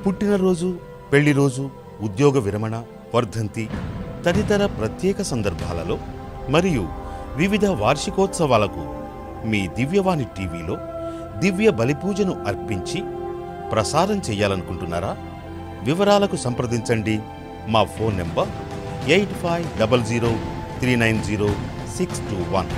పుట్టినరోజు, పెళ్లిరోజు, ఉద్యోగ విరమణ, వర్ధంతి తదితర ప్రత్యేక సందర్భాలలో మరియు వివిధ వార్షికోత్సవాలకు మీ దివ్యవాణి టీవీలో దివ్య బలిపూజను అర్పించి ప్రసారం చేయాలనుకుంటున్నారా? వివరాలకు సంప్రదించండి. మా ఫోన్ నెంబర్ 8500390621.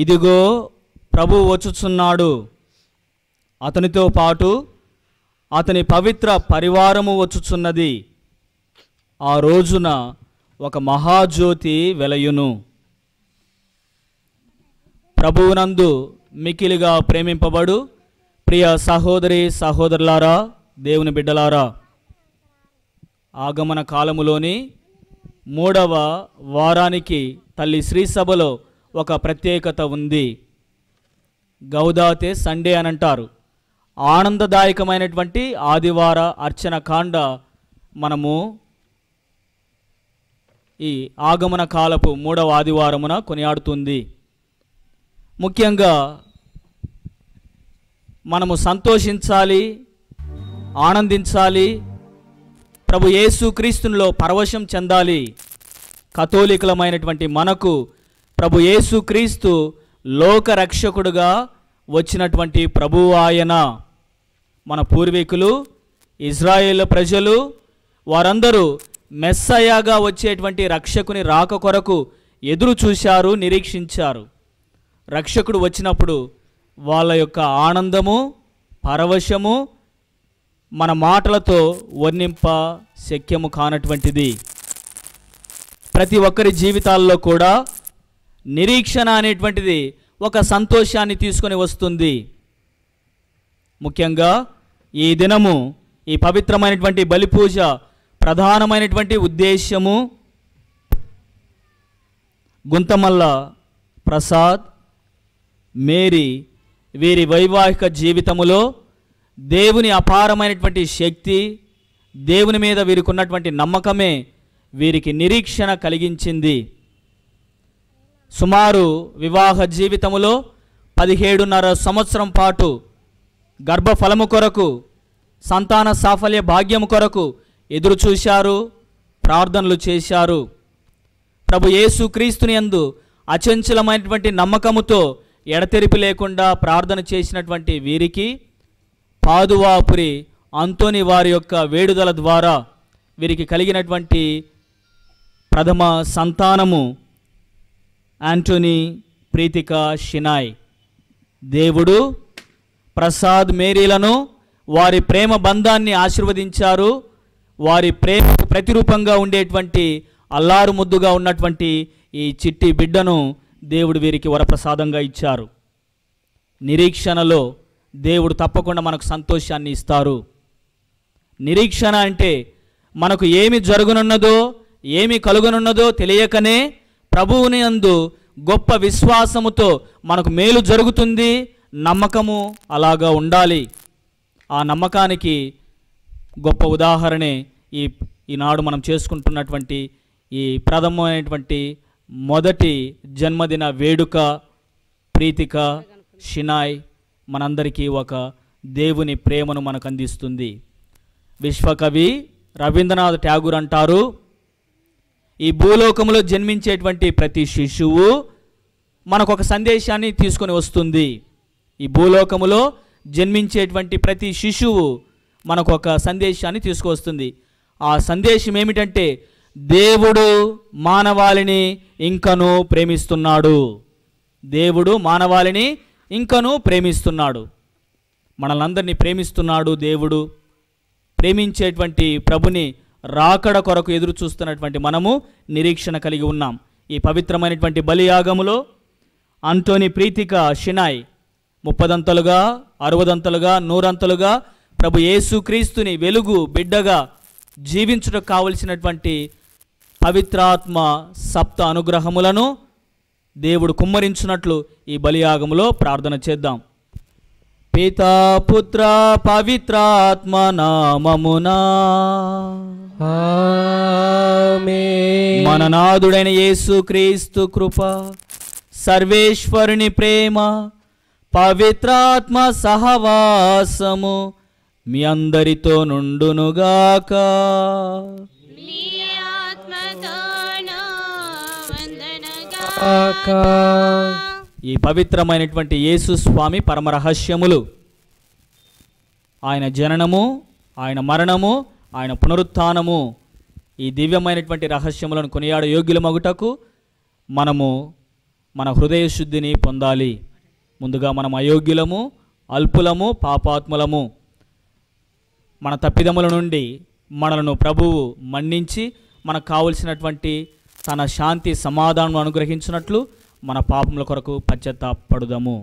ఇదిగో ప్రభువు వచ్చుచున్నాడు, అతనితో పాటు అతని పవిత్ర పరివారము వచ్చుచున్నది. ఆ రోజున ఒక మహాజ్యోతి వెలయును. ప్రభువునందు మికిలిగా ప్రేమింపబడు ప్రియ సహోదరి సహోదరులారా, దేవుని బిడ్డలారా, ఆగమన కాలములోని 3వ వారానికి తల్లి శ్రీసభలో ఒక ప్రత్యేకత ఉంది. గౌదాతే సండే అని అంటారు. ఆనందదాయకమైనటువంటి ఆదివార అర్చన కాండ మనము ఈ ఆగమన కాలపు 3వ ఆదివారమున కొనియాడుతుంది. ముఖ్యంగా మనము సంతోషించాలి, ఆనందించాలి, ప్రభు యేసుక్రీస్తునిలో పరవశం చెందాలి. కథోలికులమైనటువంటి మనకు ప్రభు యేసుక్రీస్తు లోకరక్షకుడుగా వచ్చినటువంటి ప్రభువు ఆయన. మన పూర్వీకులు ఇజ్రాయేల్ ప్రజలు వారందరూ మెస్సయాగా వచ్చేటువంటి రక్షకుని రాక కొరకు ఎదురు చూశారు, నిరీక్షించారు. రక్షకుడు వచ్చినప్పుడు వాళ్ళ యొక్క ఆనందము, పరవశము మన మాటలతో వర్ణింప శక్యము కానటువంటిది. ప్రతి ఒక్కరి జీవితాల్లో కూడా నిరీక్షణ అనేటువంటిది ఒక సంతోషాన్ని తీసుకొని వస్తుంది. ముఖ్యంగా ఈ దినము, ఈ పవిత్రమైనటువంటి బలిపూజ ప్రధానమైనటువంటి ఉద్దేశము గుంతమల్ల ప్రసాద్, మేరీ వీరి వైవాహిక జీవితములో దేవుని అపారమైనటువంటి శక్తి, దేవుని మీద వీరికి ఉన్నటువంటి నమ్మకమే వీరికి నిరీక్షణ కలిగించింది. సుమారు వివాహ జీవితములో 17.5 సంవత్సరం పాటు గర్భఫలము కొరకు, సంతాన సాఫల్య భాగ్యము కొరకు ఎదురు చూశారు, ప్రార్థనలు చేశారు. ప్రభు యేసుక్రీస్తుని యందు అచంచలమైనటువంటి నమ్మకముతో ఎడతెరిపి లేకుండా ప్రార్థన చేసినటువంటి వీరికి పాదువాపురి అంతోని వారి యొక్క వేడుదల ద్వారా వీరికి కలిగినటువంటి ప్రథమ సంతానము యాంటోనీ ప్రీతిక షినాయ్. దేవుడు ప్రసాద్ మేరీలను వారి ప్రేమ బంధాన్ని ఆశీర్వదించారు. వారి ప్రేమకు ప్రతిరూపంగా ఉండేటువంటి అల్లారు ముద్దుగా ఉన్నటువంటి ఈ చిట్టి బిడ్డను దేవుడు వీరికి వరప్రసాదంగా ఇచ్చారు. నిరీక్షణలో దేవుడు తప్పకుండా మనకు సంతోషాన్ని ఇస్తారు. నిరీక్షణ అంటే మనకు ఏమి జరగనున్నదో ఏమి కలుగనున్నదో తెలియకనే ప్రభువుని యందు గొప్ప విశ్వాసముతో మనకు మేలు జరుగుతుంది, నమ్మకము అలాగా ఉండాలి. ఆ నమ్మకానికి గొప్ప ఉదాహరణే ఈనాడు మనం చేసుకుంటున్నటువంటి ఈ ప్రథమమైనటువంటి మొదటి జన్మదిన వేడుక. ప్రీతిక షినాయ్ మనందరికీ ఒక దేవుని ప్రేమను మనకు అందిస్తుంది. విశ్వకవి రవీంద్రనాథ్ ఠాగూర్ అంటారు, ఈ భూలోకంలో జన్మించేటువంటి ప్రతి శిశువు మనకు ఒక సందేశాన్ని తీసుకొని వస్తుంది. ఈ భూలోకములో జన్మించేటువంటి ప్రతి శిశువు మనకు ఒక సందేశాన్ని తీసుకొస్తుంది. ఆ సందేశం ఏమిటంటే దేవుడు మానవాళిని ఇంకనూ ప్రేమిస్తున్నాడు. దేవుడు మానవాళిని ఇంకనూ ప్రేమిస్తున్నాడు. మనల్ని ప్రేమిస్తున్నాడు దేవుడు. ప్రేమించేటువంటి ప్రభుని రాకడ కొరకు ఎదురు చూస్తున్నటువంటి మనము నిరీక్షణ కలిగి ఉన్నాం. ఈ పవిత్రమైనటువంటి బలియాగములో అంటోని ప్రీతిక షినాయ్ 30 60 100 ప్రభు యేసుక్రీస్తుని వెలుగు బిడ్డగా జీవించుటకు కావలసినటువంటి పవిత్రాత్మ సప్త అనుగ్రహములను దేవుడు కుమ్మరించున్నట్లు ఈ బలియాగములో ప్రార్థన చేద్దాం. పితా పుత్ర పవిత్రాత్మ నామమునా ఆమేన్. మన నాథుడైన యేసుక్రీస్తు కృప, సర్వేశ్వరుని ప్రేమ, పవిత్రాత్మ సహవాసము మీ అందరితో నుండునుగాక. ఈ పవిత్రమైనటువంటి యేసు స్వామి పరమ రహస్యములు, ఆయన జననము, ఆయన మరణము, ఆయన పునరుత్థానము, ఈ దివ్యమైనటువంటి రహస్యములను కొనియాడ యోగ్యుల మగుటకు మనము మన హృదయ శుద్ధిని పొందాలి. ముందుగా మనం అయోగ్యులము, అల్పులము, పాపాత్ములము. మన తప్పిదముల నుండి మనలను ప్రభువు మన్నించి మనకు కావలసినటువంటి తన శాంతి సమాధానం అనుగ్రహించినట్లు మన పాపముల కొరకు పశ్చాత్తాపడుదాము.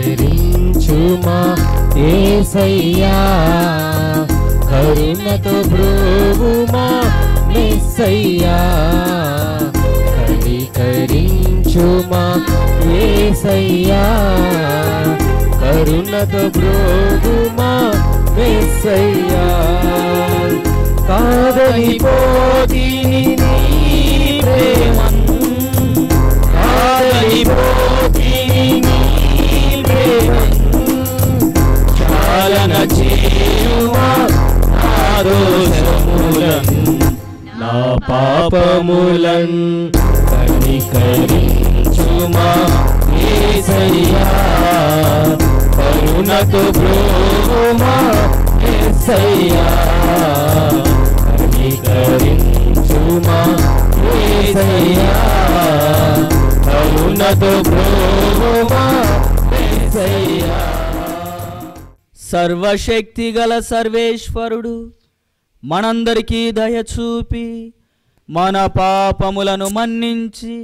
కనికరించుమా యేసయ్యా, కరుణతో బ్రోవుమా మెస్సయ్యా. కనికరించుమా యేసయ్యా, కరుణతో బ్రోవుమా మెస్సయ్యా. కాదలిపోతిని నీ ప్రేమను, కాదలిపోతిని నీ ప్రేమను. చాలన చేయుమా నా దోషములను, నా పాపములను. కనికరించుమా యేసయ్యా, కరుణతో బ్రోవుమా యేసయ్యా. కనికరించుమా యేసయ్యా, కరుణతో బ్రోవుమా యేసయ్యా. సర్వశక్తి గల సర్వేశ్వరుడు మనందరికీ దయచూపి మన పాపములను మన్నించి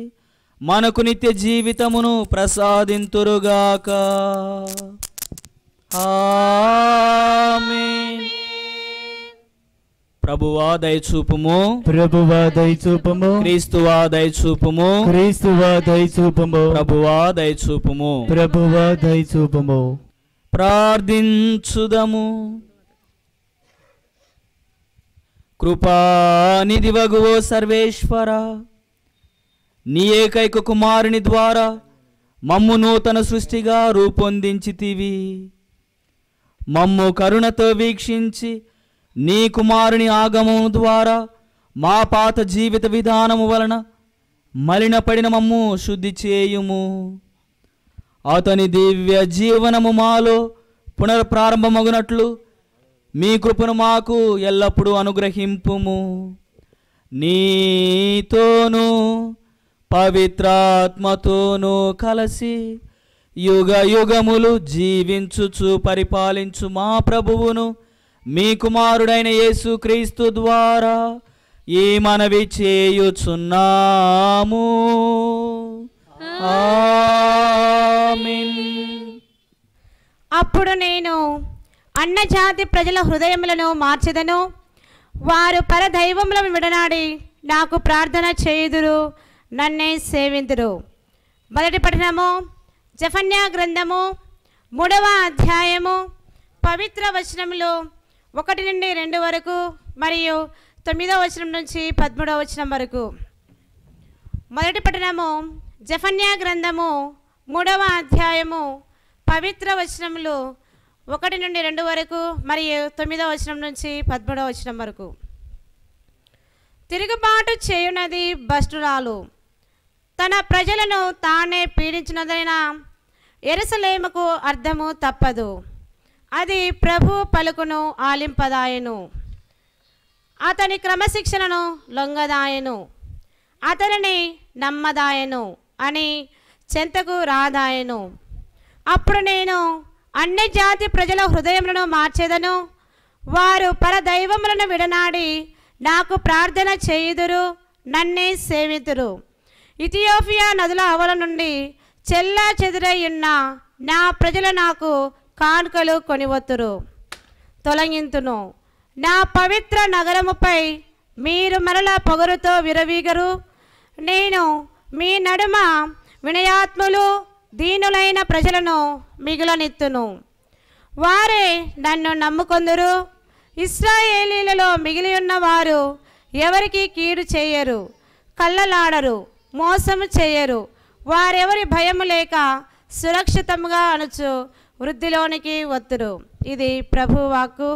మనకు నిత్య జీవితమును ప్రసాదింతురుగాక. ఆమేన్. ప్రభువా దయచూపుము, ప్రభువా దయచూపుము, క్రీస్తువా దయచూపుము, క్రీస్తువా దయచూపుము, ప్రభువా దయచూపుము. ప్రభువా దయచూపుము. ప్రార్థించుదము. కృపానిధివగువో సర్వేశ్వర, నీ ఏకైక కుమారుని ద్వారా మమ్ము నూతన సృష్టిగా రూపొందించితివి. మమ్ము కరుణతో వీక్షించి నీ కుమారుని ఆగమము ద్వారా మా పాత జీవిత విధానము వలన మలినపడిన మమ్ము శుద్ధి చేయుము. అతని దివ్య జీవనము మాలో పునఃప్రారంభమగునట్లు మీ కృపను మాకు ఎల్లప్పుడూ అనుగ్రహింపుము. నీతోనూ పవిత్రాత్మతోనూ కలిసి యుగ యుగములు జీవించుచు పరిపాలించు మా ప్రభువును మీ కుమారుడైన యేసుక్రీస్తు ద్వారా ఈ మనవి చేయుచున్నాము. ఆమేన్. అప్పుడు నేను అన్నజాతి ప్రజల హృదయములను మార్చెదను. వారు పరదైవములను విడనాడి నాకు ప్రార్థన చేయుదురు, నన్నే సేవింతురు. మొదటి పఠనము జెఫన్యా గ్రంథము 3వ అధ్యాయము పవిత్ర వచనములు 1 నుండి 2 వరకు మరియు 9వ వచనం నుంచి 13వ వచనం వరకు. మొదటి పఠనము జెఫన్యా గ్రంథము 3వ అధ్యాయము పవిత్ర వచనములు 1 నుండి 2 వరకు మరియు 9వ వచనం నుంచి 13వ వచనం వరకు. తిరుగుబాటు చేయునది భ్రష్టురాలు, తన ప్రజలను తానే పీడించినదైనా యెరూషలేముకు అర్థము తప్పదు. అది ప్రభు పలుకును ఆలింపదాయను, అతని క్రమశిక్షణను లొంగదాయను, అతనిని నమ్మదాయను అని చెంతకు రాదాయను. అప్పుడు నేను అన్ని జాతి ప్రజల హృదయములను మార్చెదను. వారు పరదైవములను విడనాడి నాకు ప్రార్థన చేయుదురు, నన్నే సేవితురు. ఇథియోపియా నదుల అవల నుండి చెల్లా చెదురై ఉన్న నా ప్రజలు నాకు కానుకలు కొనివత్తురు. తొలగింతును. నా పవిత్ర నగరముపై మీరు మరల పొగరుతో విరవీగరు. నేను మీ నడుమ వినయాత్ములు దీనులైన ప్రజలను మిగులనిత్తును. వారే నన్ను నమ్ముకొందురు. ఇశ్రాయేలీలలో మిగిలి ఉన్న వారు ఎవరికి కీడు చేయరు, కళ్ళలాడరు, మోసము చేయరు. వారెవరి భయము లేక సురక్షితంగా అనుచు వృద్ధిలోనికి వత్తురు. ఇది ప్రభువాక్కు.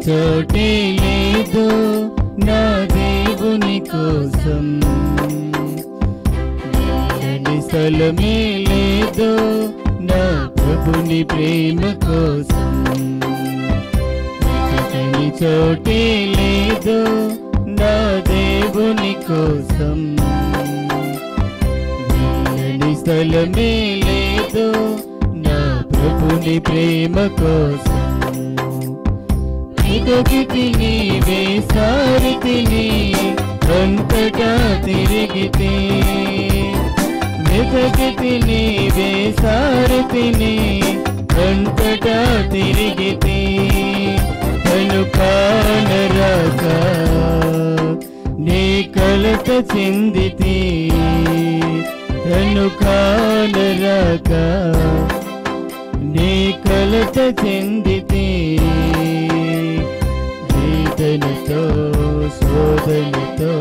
చోటే లేదు నా దేవుని కోసం, వెళ్ళని స్థలమే లేదు నా ప్రభుని ప్రేమ కోసం. వెతకని చోటే లేదు నా దేవుని కోసం, వెళ్ళని స్థలమే లేదు నా ప్రభుని ప్రేమ కోసం. వెతకితిని వేసారితిని అంతటా తిరిగితే, వెతకితిని వేసారితిని అంతటా తిరిగితే, తను కానరాక నీ కలత చెందితే, తను కానరాక నీ కలత చెందితే, వేదనతో శోధనతో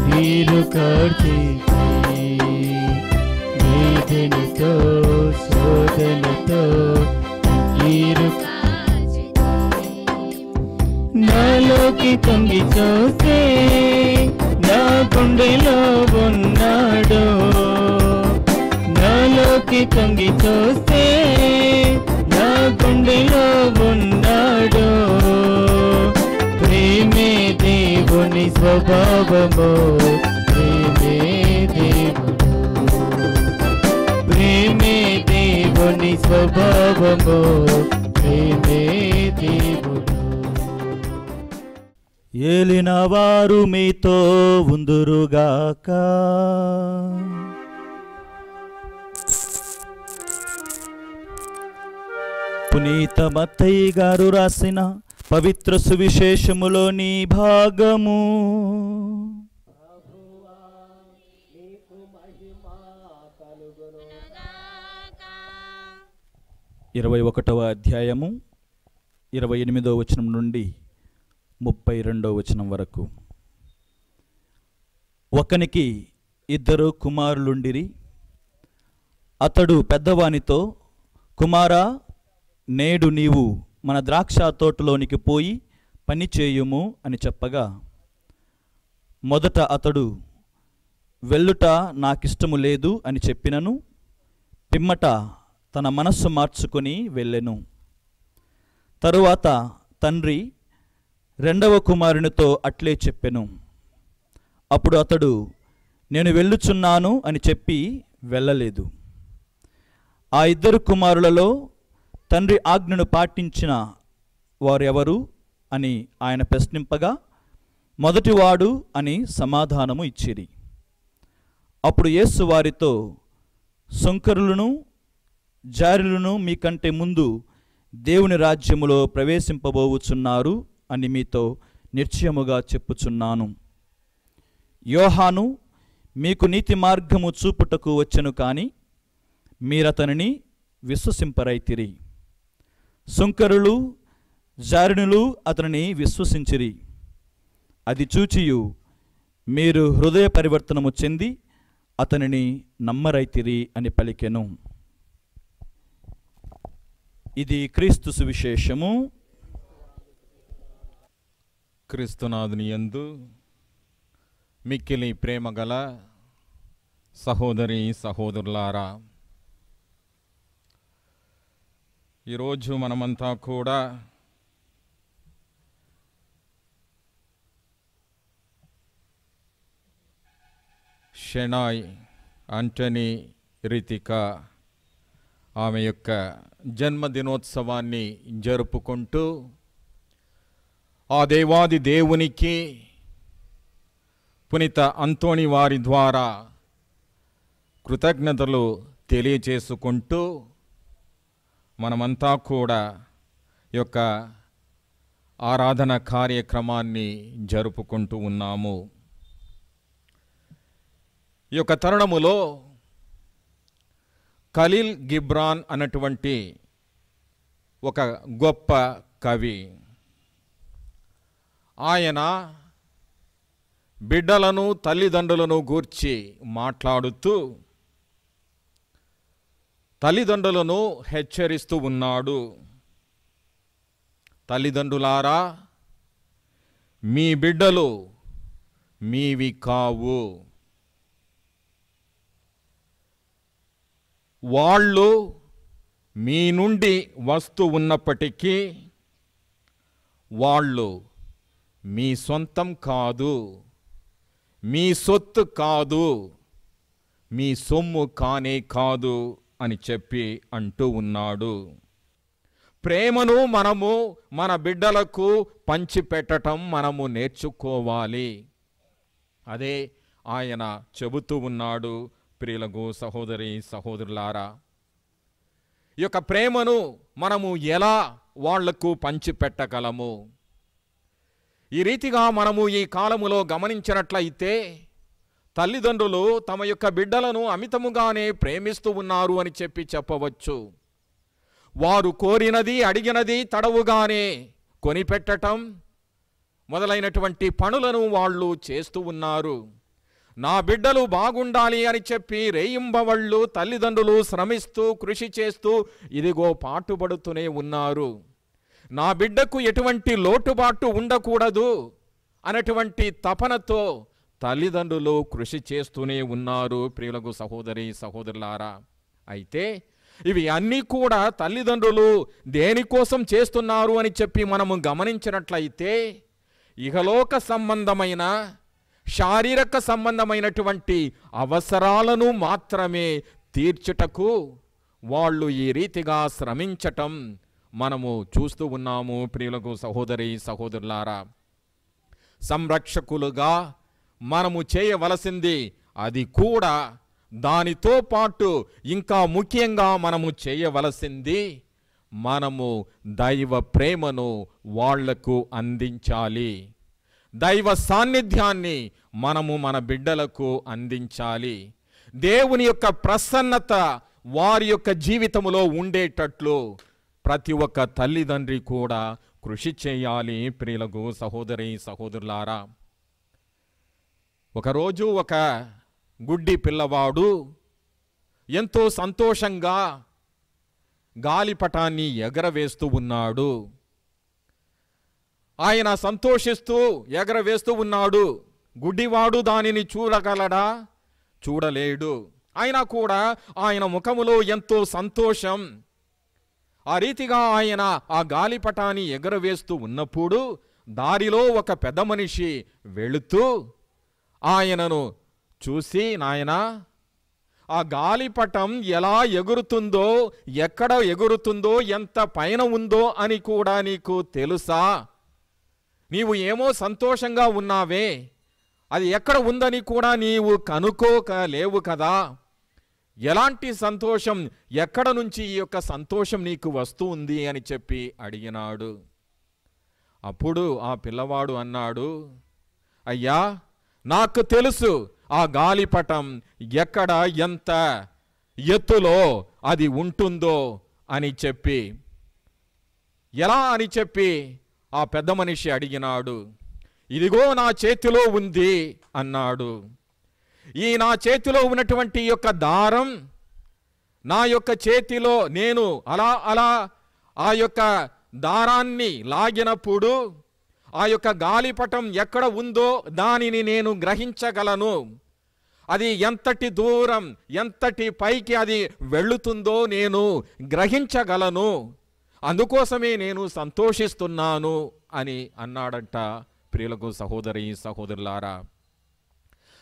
నీరు కార్చితే, వేదనతో శోధనతో నీరు నాలోకి తొంగి చూస్తే నా గుండెలో ఉన్నాడు, నాలోకి తొంగి చూస్తే నా గుండెలో ఉన్నాడు. ప్రేమే దేవుని స్వభావము, ప్రేమే దేవుడు, ప్రేమే దేవుని స్వభావము, ప్రేమే దేవుడు. ఏలిన వారు మీతో ఉందురుగాక. పునీత మత్తయి గారు రాసిన పవిత్ర సువిశేషములోని భాగము. 21వ అధ్యాయము 28వ వచనం నుండి 32వ వచనం వరకు. ఒకనికి 2 కుమారులుండిరి. అతడు పెద్దవానితో, కుమారా, నేడు నీవు మన ద్రాక్ష తోటలోనికి పోయి పని చేయుము అని చెప్పగా, మొదట అతడు వెళ్ళుట నాకిష్టము లేదు అని చెప్పినను, పిమ్మట తన మనస్సు మార్చుకొని వెళ్ళెను. తరువాత తండ్రి 2వ కుమారునితో అట్లే చెప్పెను. అప్పుడు అతడు, నేను వెళ్ళుచున్నాను అని చెప్పి వెళ్ళలేదు. ఆ 2 కుమారులలో తండ్రి ఆజ్ఞను పాటించిన వారెవరు అని ఆయన ప్రశ్నింపగా, మొదటివాడు అని సమాధానము ఇచ్చిరి. అప్పుడు యేసు వారితో, సుంకరులను జారులను మీకంటే ముందు దేవుని రాజ్యములో ప్రవేశింపబోవుచున్నారు అని మీతో నిశ్చయముగా చెప్పుచున్నాను. యోహాను మీకు నీతి మార్గము చూపుటకు వచ్చెను కానీ మీరతనిని విశ్వసింపరైతిరి. సుంకరులు జారునులు అతనిని విశ్వసించిరి. అది చూచియు మీరు హృదయ పరివర్తనము చెంది అతనిని నమ్మరైతిరి అని పలికెను. ఇది క్రీస్తు సువిశేషము. క్రీస్తునాథుని యందు మిక్కిలి ప్రేమగల సహోదరి సహోదరులారా, ఈరోజు మనమంతా కూడా షెనాయ్ ఆంటనీ రితిక ఆమె యొక్క జన్మదినోత్సవాన్ని జరుపుకుంటూ ఆ దేవాది దేవునికి పునీత అంతోని వారి ద్వారా కృతజ్ఞతలు తెలియచేసుకుంటూ మనమంతా కూడా ఈ యొక్క ఆరాధన కార్యక్రమాన్ని జరుపుకుంటూ ఉన్నాము. ఈ యొక్క తరుణములో ఖలీల్ గిబ్రాన్ అన్నటువంటి ఒక గొప్ప కవి, ఆయన బిడ్డలను తల్లిదండ్రులను గూర్చి మాట్లాడుతూ తల్లిదండ్రులను హెచ్చరిస్తూ ఉన్నాడు. తల్లిదండ్రులారా, మీ బిడ్డలు మీవి కావు. వాళ్ళు మీ నుండి వస్తూ ఉన్నప్పటికీ వాళ్ళు మీ సొంతం కాదు, మీ సొత్తు కాదు, మీ సొమ్ము కానే కాదు అని చెప్పి అంటూ ఉన్నాడు. ప్రేమను మనము మన బిడ్డలకు పంచిపెట్టడం మనము నేర్చుకోవాలి. అదే ఆయన చెబుతూ ఉన్నాడు. ప్రియులకు సహోదరి సహోదరులారా, ఈ యొక్క ప్రేమను మనము ఎలా వాళ్లకు పంచిపెట్టగలము? ఈ రీతిగా మనము ఈ కాలములో గమనించినట్లయితే తల్లిదండ్రులు తమ యొక్క బిడ్డలను అమితముగానే ప్రేమిస్తూ ఉన్నారు అని చెప్పవచ్చు. వారు కోరినది అడిగినది తడవుగానే కొనిపెట్టటం మొదలైనటువంటి పనులను వాళ్ళు చేస్తూ ఉన్నారు. నా బిడ్డలు బాగుండాలి అని చెప్పి రేయింబవళ్ళు తల్లిదండ్రులు శ్రమిస్తూ కృషి చేస్తూ ఇదిగో పాటుపడుతూనే ఉన్నారు. నా బిడ్డకు ఎటువంటి లోటుబాటు ఉండకూడదు అనేటువంటి తపనతో తల్లిదండ్రులు కృషి చేస్తూనే ఉన్నారు. ప్రియులకు సహోదరి సహోదరులారా, అయితే ఇవి అన్నీ కూడా తల్లిదండ్రులు దేనికోసం చేస్తున్నారు అని చెప్పి మనము గమనించినట్లయితే ఇహలోక సంబంధమైన శారీరక సంబంధమైనటువంటి అవసరాలను మాత్రమే తీర్చుటకు వాళ్ళు ఈ రీతిగా శ్రమించటం మనము చూస్తూ ఉన్నాము. ప్రియులకు సహోదరి సహోదరులారా, సంరక్షకులుగా మనము చేయవలసింది అది కూడా, దానితో పాటు ఇంకా ముఖ్యంగా మనము చేయవలసింది మనము దైవ ప్రేమను వాళ్లకు అందించాలి. దైవ సాన్నిధ్యాన్ని మనము మన బిడ్డలకు అందించాలి. దేవుని యొక్క ప్రసన్నత వారి యొక్క జీవితములో ఉండేటట్లు ప్రతి ఒక్క తల్లిదండ్రి కూడా కృషి చేయాలి ప్రియులకు సహోదరి సహోదరులారా. ఒకరోజు ఒక గుడ్డి పిల్లవాడు ఎంతో సంతోషంగా గాలిపటాన్ని ఎగరవేస్తూ ఉన్నాడు. ఆయన సంతోషిస్తూ ఎగరవేస్తూ ఉన్నాడు. గుడ్డివాడు దానిని చూడగలడా? చూడలేడు. అయినా కూడా ఆయన ముఖములో ఎంతో సంతోషం. ఆ రీతిగా ఆయన ఆ గాలిపటాన్ని ఎగరవేస్తూ ఉన్నప్పుడు దారిలో ఒక పెద్ద మనిషి వెళుతూ ఆయనను చూసి, నాయనా, ఆ గాలిపటం ఎలా ఎగురుతుందో, ఎక్కడ ఎగురుతుందో, ఎంత పైన ఉందో అని కూడా నీకు తెలుసా? నీవు ఏమో సంతోషంగా ఉన్నావే, అది ఎక్కడ ఉందని కూడా నీవు కనుక్కోక లేవు కదా. ఎలాంటి సంతోషం, ఎక్కడ నుంచి ఈ యొక్క సంతోషం నీకు వస్తూ ఉంది అని చెప్పి అడిగినాడు. అప్పుడు ఆ పిల్లవాడు అన్నాడు, అయ్యా, నాకు తెలుసు ఆ గాలిపటం ఎక్కడ ఎంత ఎత్తులో అది ఉంటుందో అని చెప్పి. ఎలా అని చెప్పి ఆ పెద్ద మనిషి అడిగినాడు. ఇదిగో నా చేతిలో ఉంది అన్నాడు. ఈ నా చేతిలో ఉన్నటువంటి యొక్క దారం, నా యొక్క చేతిలో నేను అలా అలా ఆ యొక్క దారాన్ని లాగినప్పుడు ఆ యొక్క గాలిపటం ఎక్కడ ఉందో దానిని నేను గ్రహించగలను. అది ఎంతటి దూరం, ఎంతటి పైకి అది వెళ్ళుతుందో నేను గ్రహించగలను. అందుకోసమే నేను సంతోషిస్తున్నాను అని అన్నాడంట ప్రియులకు సహోదరి సహోదరులారా.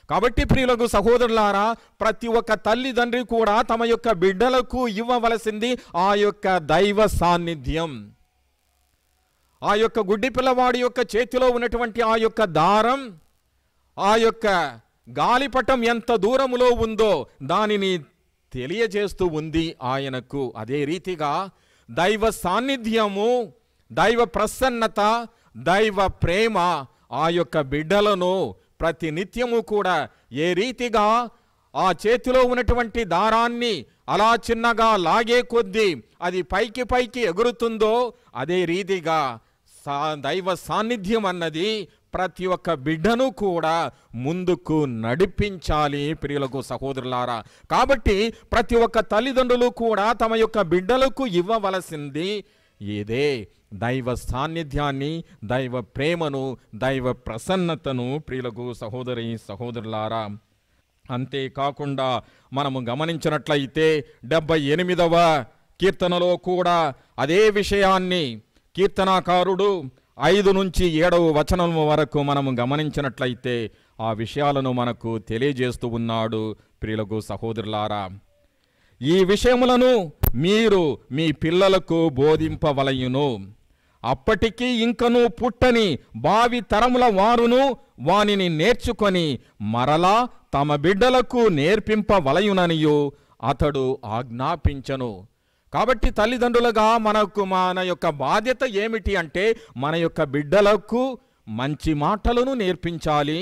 కాబట్టి ప్రియులకు సహోదరులారా, ప్రతి ఒక్క తల్లిదండ్రి కూడా తమ యొక్క బిడ్డలకు ఇవ్వవలసింది ఆ యొక్క దైవ సాన్నిధ్యం. ఆ యొక్క గుడ్డి పిల్లవాడి యొక్క చేతిలో ఉన్నటువంటి ఆ యొక్క దారం, ఆ యొక్క గాలిపటం ఎంత దూరములో ఉందో దానిని తెలియజేస్తూ ఉంది ఆయనకు. అదే రీతిగా దైవ సాన్నిధ్యము, దైవ ప్రసన్నత, దైవ ప్రేమ ఆ యొక్క బిడ్డలను ప్రతి నిత్యము కూడా ఏ రీతిగా ఆ చేతిలో ఉన్నటువంటి దారాన్ని అలా చిన్నగా లాగే కొద్దీ అది పైకి పైకి ఎగురుతుందో అదే రీతిగా దైవ సాన్నిధ్యం అన్నది ప్రతి ఒక్క బిడ్డను కూడా ముందుకు నడిపించాలి ప్రియులకు సహోదరులారా. కాబట్టి ప్రతి ఒక్క తల్లిదండ్రులు కూడా తమ యొక్క బిడ్డలకు ఇవ్వవలసింది ఇదే దైవ సాన్నిధ్యాన్ని, దైవ ప్రేమను, దైవ ప్రసన్నతను ప్రియులకు సహోదరి సహోదరులారా. అంతేకాకుండా మనము గమనించినట్లయితే 78వ కీర్తనలో కూడా అదే విషయాన్ని కీర్తనాకారుడు 5 నుంచి 7వ వచనం వరకు మనము గమనించినట్లయితే ఆ విషయాలను మనకు తెలియజేస్తూ ఉన్నాడు ప్రియులకు సహోదరులారా. ఈ విషయములను మీరు మీ పిల్లలకు బోధింపవలయును. అప్పటికీ ఇంకను పుట్టని భావి తరముల వారును వానిని నేర్చుకొని మరలా తమ బిడ్డలకు నేర్పింపవలయుననియు అతడు ఆజ్ఞాపించను. కాబట్టి తల్లిదండ్రులుగా మన యొక్క బాధ్యత ఏమిటి అంటే మన యొక్క బిడ్డలకు మంచి మాటలను నేర్పించాలి,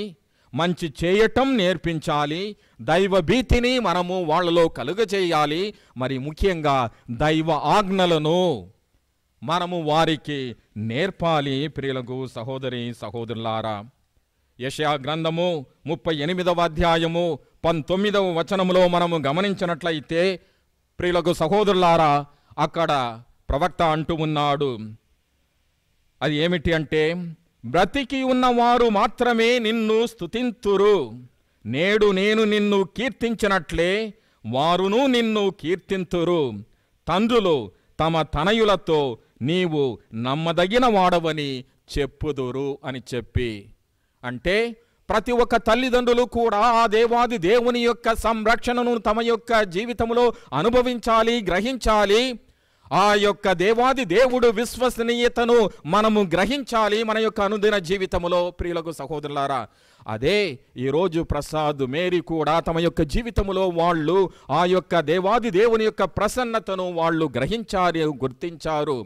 మంచి చేయటం నేర్పించాలి, దైవ భీతిని మనము వాళ్ళలో కలుగజేయాలి. మరి ముఖ్యంగా దైవ ఆజ్ఞలను మనము వారికి నేర్పాలి ప్రియులకు సహోదరి సహోదరులారా. యెషయా గ్రంథము 38వ అధ్యాయము 19వ వచనములో మనము గమనించినట్లయితే ప్రియులకు సహోదరులారా, అక్కడ ప్రవక్త అంటూ ఉన్నాడు. అది ఏమిటి అంటే, బ్రతికి ఉన్నవారు మాత్రమే నిన్ను స్తుతింతురు. నేడు నేను నిన్ను కీర్తించినట్లే వారును నిన్ను కీర్తింతురు. తండ్రులు తమ తనయులతో నీవు నమ్మదగిన వాడవని చెప్పుదురు అని చెప్పి. అంటే ప్రతి ఒక్క తల్లిదండ్రులు కూడా ఆ దేవాది దేవుని యొక్క సంరక్షణను తమ యొక్క జీవితంలో అనుభవించాలి, గ్రహించాలి. ఆ యొక్క దేవాది దేవుడు విశ్వసనీయతను మనము గ్రహించాలి మన యొక్క అనుదిన జీవితంలో ప్రియులకు సహోదరులారా. అదే ఈరోజు ప్రసాద్, మేరీ కూడా తమ యొక్క జీవితంలో వాళ్ళు ఆ యొక్క దేవాది దేవుని యొక్క ప్రసన్నతను వాళ్ళు గ్రహించారు, గుర్తించారు.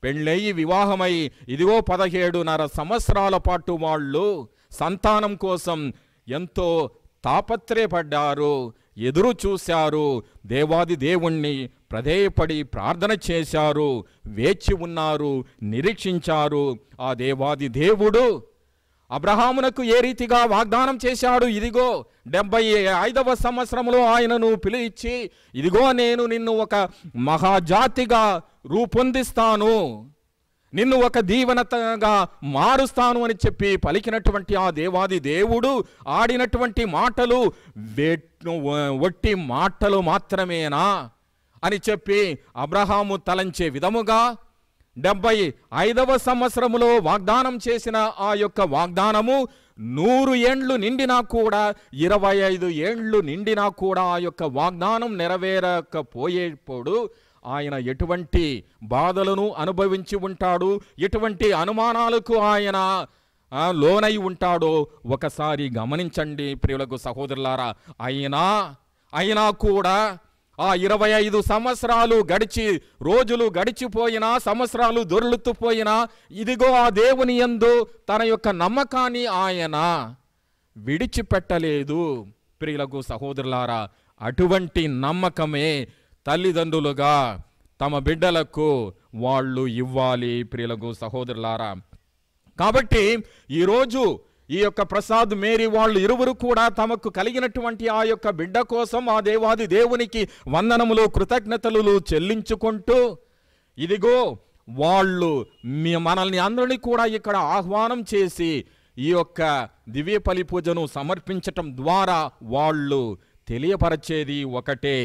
పెళ్ళయి వివాహమై ఇదిగో 17.5 సంవత్సరాల పాటు వాళ్ళు సంతానం కోసం ఎంతో తాపత్రయపడ్డారు, ఎదురు చూశారు. దేవాది దేవుణ్ణి ప్రధేయపడి ప్రార్థన చేశారు, వేచి ఉన్నారు, నిరీక్షించారు. ఆ దేవాది దేవుడు అబ్రహామునకు ఏ రీతిగా వాగ్దానం చేశాడు, ఇదిగో 75వ సంవత్సరంలో ఆయనను పిలిచి, ఇదిగో నేను నిన్ను ఒక మహాజాతిగా రూపొందిస్తాను, నిన్ను ఒక దీవెనగా మారుస్తాను అని చెప్పి పలికినటువంటి ఆ దేవాది దేవుడు ఆడినటువంటి మాటలు ఒట్టి మాటలు మాత్రమేనా అని చెప్పి అబ్రహాము తలంచే విధముగా 75వ సంవత్సరములో వాగ్దానం చేసిన ఆ యొక్క వాగ్దానము 100 ఏండ్లు నిండినా కూడా, 25 ఏండ్లు నిండినా కూడా ఆ యొక్క వాగ్దానం నెరవేరకపోయేప్పుడు ఆయన ఎటువంటి బాధలను అనుభవించి ఉంటాడు, ఎటువంటి అనుమానాలకు ఆయన లోనై ఉంటాడో ఒకసారి గమనించండి ప్రియులకు సహోదరులారా. అయినా కూడా ఆ 25 సంవత్సరాలు గడిచి, రోజులు గడిచిపోయినా, సంవత్సరాలు దొర్లుతుపోయినా, ఇదిగో ఆ దేవుని యందు తన యొక్క నమ్మకాన్ని ఆయన విడిచిపెట్టలేదు ప్రియులకు సహోదరులారా. అటువంటి నమ్మకమే తల్లిదండ్రులుగా తమ బిడ్డలకు వాళ్ళు ఇవ్వాలి ప్రియులకు సహోదరులారా. కాబట్టి ఈరోజు ఈ యొక్క ప్రసాద్ మేరీ వాళ్ళు ఇరువురు కూడా తమకు కలిగినటువంటి ఆ యొక్క బిడ్డ కోసం ఆ దేవాది దేవునికి వందనములు, కృతజ్ఞతలు చెల్లించుకుంటూ, ఇదిగో వాళ్ళు మనల్ని అందరినీ కూడా ఇక్కడ ఆహ్వానం చేసి ఈ యొక్క దివ్య బలి పూజను సమర్పించటం ద్వారా వాళ్ళు తెలియపరచేది ఒకటే,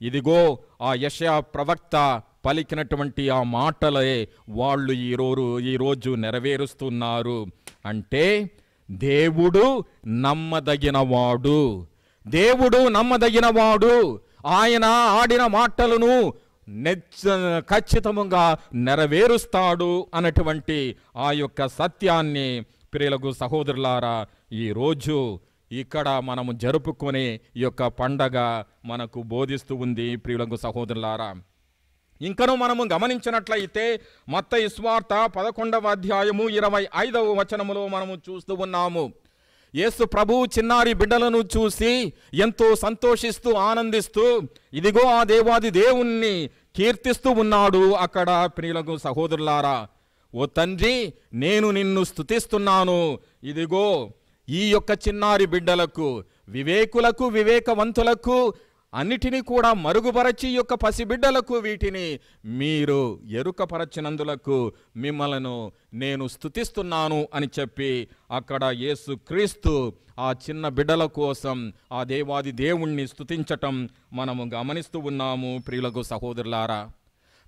ఇదిగో ఆ యెషయా ప్రవక్త పలికినటువంటి ఆ మాటలే వాళ్ళు ఈరోజు నెరవేరుస్తున్నారు. అంటే దేవుడు నమ్మదగినవాడు, దేవుడు నమ్మదగినవాడు, ఆయన ఆడిన మాటలను ఖచ్చితంగా నెరవేరుస్తాడు అన్నటువంటి ఆ యొక్క సత్యాన్ని ప్రియులకు సహోదరులారా ఈరోజు ఇక్కడ మనము జరుపుకునే ఈ యొక్క పండగ మనకు బోధిస్తూ ఉంది ప్రియులకు సహోదరులారా. ఇంకను మనము గమనించినట్లయితే మత్తయి సువార్త 11వ అధ్యాయము 25వ వచనములో మనము చూస్తూ ఉన్నాము. యేసు ప్రభువు చిన్నారి బిడ్డలను చూసి ఎంతో సంతోషిస్తూ ఆనందిస్తూ ఇదిగో ఆ దేవాది దేవుణ్ణి కీర్తిస్తూ ఉన్నాడు. అక్కడ ప్రియులకు సహోదరులారా, ఓ తండ్రి నేను నిన్ను స్తుతిస్తున్నాను, ఇదిగో ఈ యొక్క చిన్నారి బిడ్డలకు, వివేకులకు, వివేకవంతులకు అన్నిటినీ కూడా మరుగుపరచి యొక్క పసిబిడ్డలకు వీటిని మీరు ఎరుకపరచినందులకు మిమ్మలను నేను స్తుతిస్తున్నాను అని చెప్పి అక్కడ యేసుక్రీస్తు ఆ చిన్న బిడ్డల కోసం ఆ దేవాది దేవుణ్ణి స్తుతించటం మనము గమనిస్తూ ఉన్నాము ప్రియులకు సహోదరులారా.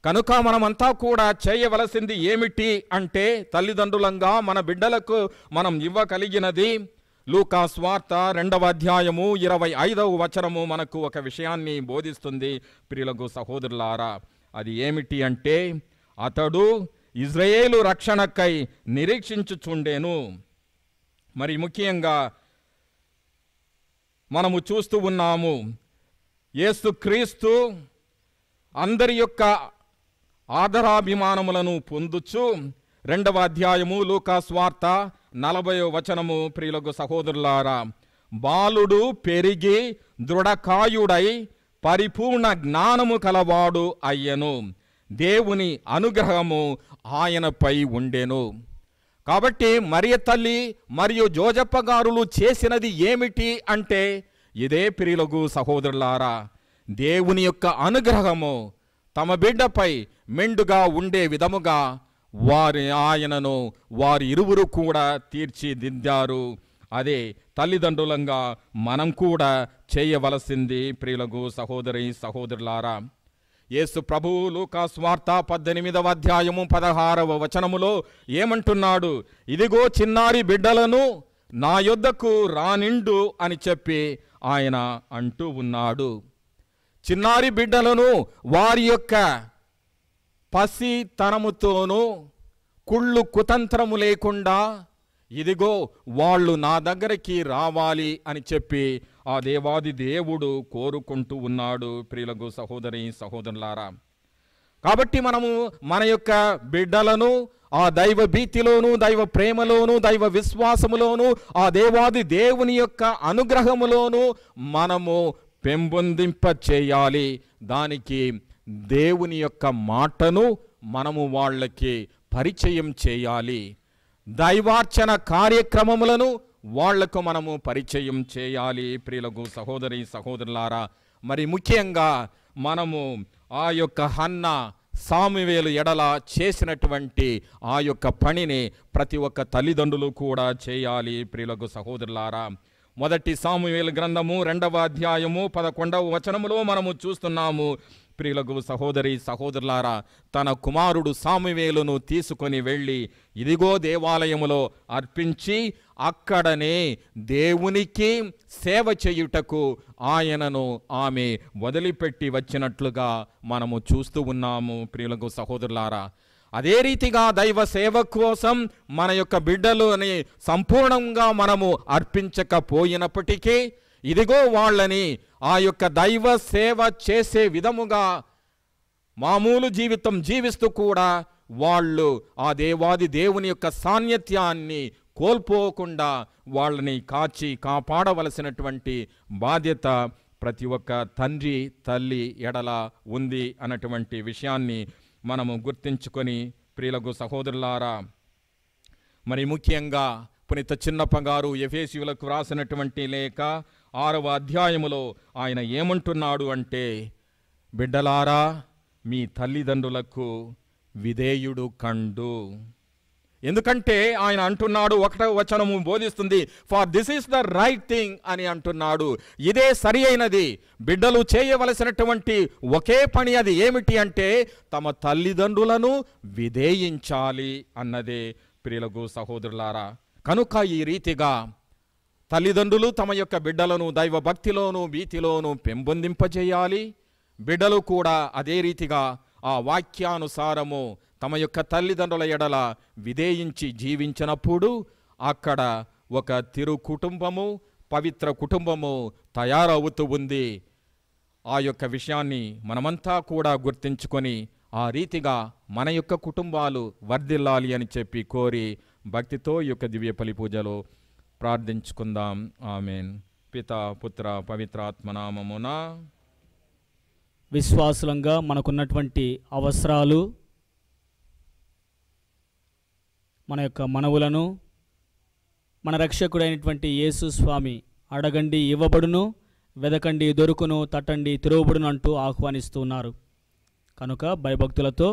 కనుక మనమంతా కూడా చేయవలసింది ఏమిటి అంటే, తల్లిదండ్రులంగా మన బిడ్డలకు మనం ఇవ్వగలిగినది లూకా స్వార్త 2వ అధ్యాయము 25వ వచనము మనకు ఒక విషయాన్ని బోధిస్తుంది ప్రియులకు సహోదరులారా. అది ఏమిటి అంటే, అతడు ఇజ్రాయేలు రక్షణకై నిరీక్షించుచుండెను. మరి ముఖ్యంగా మనము చూస్తూ ఉన్నాము, యేసుక్రీస్తు అందరి యొక్క ఆదరాభిమానములను పొందుచు 2వ అధ్యాయము లూకా స్వార్త 40వ వచనము ప్రియులకు సహోదరులారా, బాలుడు పెరిగి దృఢకాయుడై పరిపూర్ణ జ్ఞానము కలవాడు అయ్యను, దేవుని అనుగ్రహము ఆయనపై ఉండెను. కాబట్టి మరియ తల్లి మరియు జోజప్ప గారులు చేసినది ఏమిటి అంటే, ఇదే ప్రియులకు సహోదరులారా, దేవుని యొక్క అనుగ్రహము తమ బిడ్డపై మెండుగా ఉండే విధముగా ఆయనను వారి ఇరువురు కూడా తీర్చిదిద్దారు. అదే తల్లిదండ్రులంగా మనం కూడా చేయవలసింది ప్రియులకు సహోదరి సహోదరులారా. యేసు ప్రభువు లూకా స్వార్త 18వ అధ్యాయము 16వ వచనములో ఏమంటున్నాడు, ఇదిగో చిన్నారి బిడ్డలను నా యొద్దకు రానిండు అని చెప్పి ఆయన అంటూ ఉన్నాడు. చిన్నారి బిడ్డలను వారి యొక్క పసితనముతోనూ కుళ్ళు కుతంత్రము లేకుండా ఇదిగో వాళ్ళు నా దగ్గరికి రావాలి అని చెప్పి ఆ దేవాది దేవుడు కోరుకుంటూ ఉన్నాడు ప్రియులకు సహోదరి సహోదరులారా. కాబట్టి మనము మన యొక్క బిడ్డలను ఆ దైవ భీతిలోను, దైవ ప్రేమలోను, దైవ విశ్వాసములోను, ఆ దేవాది దేవుని యొక్క అనుగ్రహములోను మనము పెంపొందింప చేయాలి. దానికి దేవుని యొక్క మాటను మనము వాళ్ళకి పరిచయం చేయాలి. దైవార్చన కార్యక్రమములను వాళ్లకు మనము పరిచయం చేయాలి. ప్రియులకు సహోదరి సహోదరులారా, మరి ముఖ్యంగా మనము ఆ యొక్క హన్నా సామువేలు ఎడల చేసినటువంటి ఆ యొక్క పనిని ప్రతి ఒక్క తల్లిదండ్రులు కూడా చేయాలి. ప్రియులకు సహోదరులారా, మొదటి సామువేలు గ్రంథము 2వ అధ్యాయము 11వ వచనములో మనము చూస్తున్నాము. ప్రియులకు సహోదరి సహోదరులారా, తన కుమారుడు సామువేలును తీసుకొని వెళ్ళి ఇదిగో దేవాలయములో అర్పించి అక్కడనే దేవునికి సేవ చేయుటకు ఆయనను ఆమె వదిలిపెట్టి వచ్చినట్లుగా మనము చూస్తూ ఉన్నాము. ప్రియులకు సహోదరులారా, అదే రీతిగా దైవ సేవ కోసం మన యొక్క బిడ్డలని సంపూర్ణంగా మనము అర్పించకపోయినప్పటికీ ఇదిగో వాళ్ళని ఆ యొక్క దైవ సేవ చేసే విధముగా మామూలు జీవితం జీవిస్తూ కూడా వాళ్ళు ఆ దేవాది దేవుని యొక్క సాన్నిధ్యాన్ని కోల్పోకుండా వాళ్ళని కాపాడవలసినటువంటి బాధ్యత ప్రతి ఒక్క తండ్రి తల్లి ఎడల ఉంది అన్నటువంటి విషయాన్ని మనము గుర్తించుకొని, ప్రియులకు సహోదరులారా, మరి ముఖ్యంగా పునీత చిన్నప్ప గారు ఎఫెసీయులకు వ్రాసినటువంటి లేఖ 6వ అధ్యాయములో ఆయన ఏమంటున్నాడు అంటే, బిడ్డలారా మీ తల్లిదండ్రులకు విధేయుడు కండు. ఎందుకంటే ఆయన అంటున్నాడు, 1వ వచనము బోధిస్తుంది, for this is the right thing అని అంటున్నాడు. ఇదే సరి అయినది. బిడ్డలు చేయవలసినటువంటి ఒకే పని అది ఏమిటి అంటే తమ తల్లిదండ్రులను విధేయించాలి అన్నదే. ప్రియులకు సహోదరులారా, కనుక ఈ రీతిగా తల్లిదండ్రులు తమ యొక్క బిడ్డలను దైవ భక్తిలోను భీతిలోను పెంపొందింపజేయాలి. బిడ్డలు కూడా అదే రీతిగా ఆ వాక్యానుసారము తమ యొక్క తల్లిదండ్రుల ఎడల విధేయించి జీవించినప్పుడు అక్కడ ఒక తిరు కుటుంబము, పవిత్ర కుటుంబము తయారవుతూ ఉంది. ఆ యొక్క విషయాన్ని మనమంతా కూడా గుర్తించుకొని ఆ రీతిగా మన యొక్క కుటుంబాలు వర్ధిల్లాలి అని చెప్పి కోరి భక్తితో ఈ యొక్క దివ్య బలి పూజలో ప్రార్థించుకుందాం. ఆమెన్. పితా పుత్ర పవిత్రాత్మ నామమున. విశ్వాసులంగా మనకున్నటువంటి అవసరాలు, మన యొక్క మనవులను మన రక్షకుడైనటువంటి యేసు స్వామి అడగండి ఇవ్వబడును, వెదకండి దొరుకును, తట్టండి తెరవబడును అంటూ ఆహ్వానిస్తూ ఉన్నారు. కనుక భయభక్తులతో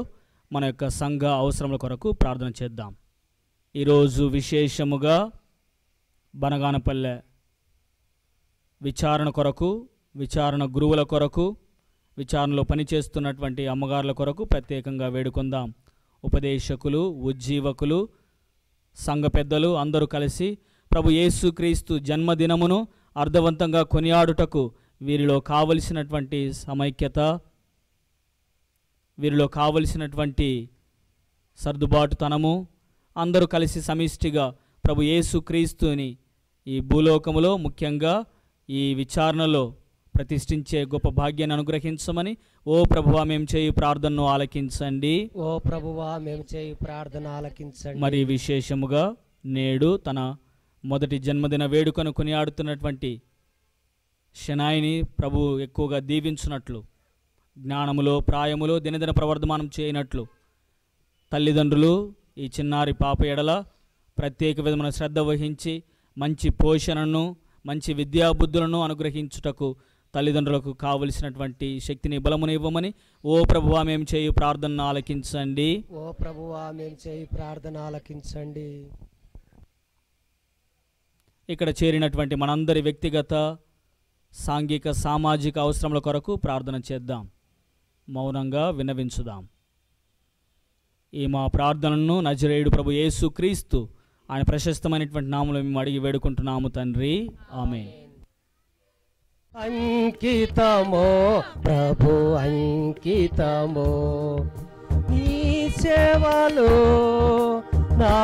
మన యొక్క సంఘ అవసరముల కొరకు ప్రార్థన చేద్దాం. ఈరోజు విశేషముగా బనగానపల్లె విచారణ కొరకు, విచారణ గురువుల కొరకు, విచారణలో పనిచేస్తున్నటువంటి అమ్మగారుల కొరకు ప్రత్యేకంగా వేడుకుందాం. ఉపదేశకులు, ఉజ్జీవకులు, సంఘ పెద్దలు అందరూ కలిసి ప్రభు యేసుక్రీస్తు జన్మదినమును అర్థవంతంగా కొనియాడుటకు వీరిలో కావలసినటువంటి సమైక్యత, వీరిలో కావలసినటువంటి సర్దుబాటుతనము, అందరూ కలిసి సమిష్టిగా ప్రభు యేసుక్రీస్తుని ఈ భూలోకములో ముఖ్యంగా ఈ విచారణలో ప్రతిష్ఠించే గొప్ప భాగ్యాన్ని అనుగ్రహించమని ఓ ప్రభువా మేము చేయు ప్రార్థనను ఆలకించండి. ఓ ప్రభువా మేము చేయు ప్రార్థన ఆలకించండి. మరి విశేషముగా నేడు తన మొదటి జన్మదిన వేడుకను కొనియాడుతున్నటువంటి శనాయిని ప్రభు ఎక్కువగా దీవించున్నట్లు, జ్ఞానములో ప్రాయములో దినదిన ప్రవర్ధమానం చేయనట్లు తల్లిదండ్రులు ఈ చిన్నారి పాప ఎడల ప్రత్యేక విధమైన శ్రద్ధ వహించి మంచి పోషణను, మంచి విద్యాబుద్ధులను అనుగ్రహించుటకు తల్లిదండ్రులకు కావలసినటువంటి శక్తిని బలమును ఇవ్వమని ఓ ప్రభువా మేము చేయు ప్రార్థనను ఆలకించండి. ఓ ప్రభువా మేము చేయు ప్రార్థన ఆలకించండి. ఇక్కడ చేరినటువంటి మనందరి వ్యక్తిగత సాంఘిక సామాజిక అవసరముల కొరకు ప్రార్థన చేద్దాం. మౌనంగా విన్నవించుదాం. ఈ మా ప్రార్థనను నజరేయుడు ప్రభు యేసుక్రీస్తు ఆయన ప్రశస్తమైనటువంటి నామములో మేము అడిగి వేడుకుంటున్నాము తండ్రి. ఆమేన్. అంకితమో ప్రభు అంకితమో నీ సేవలో నా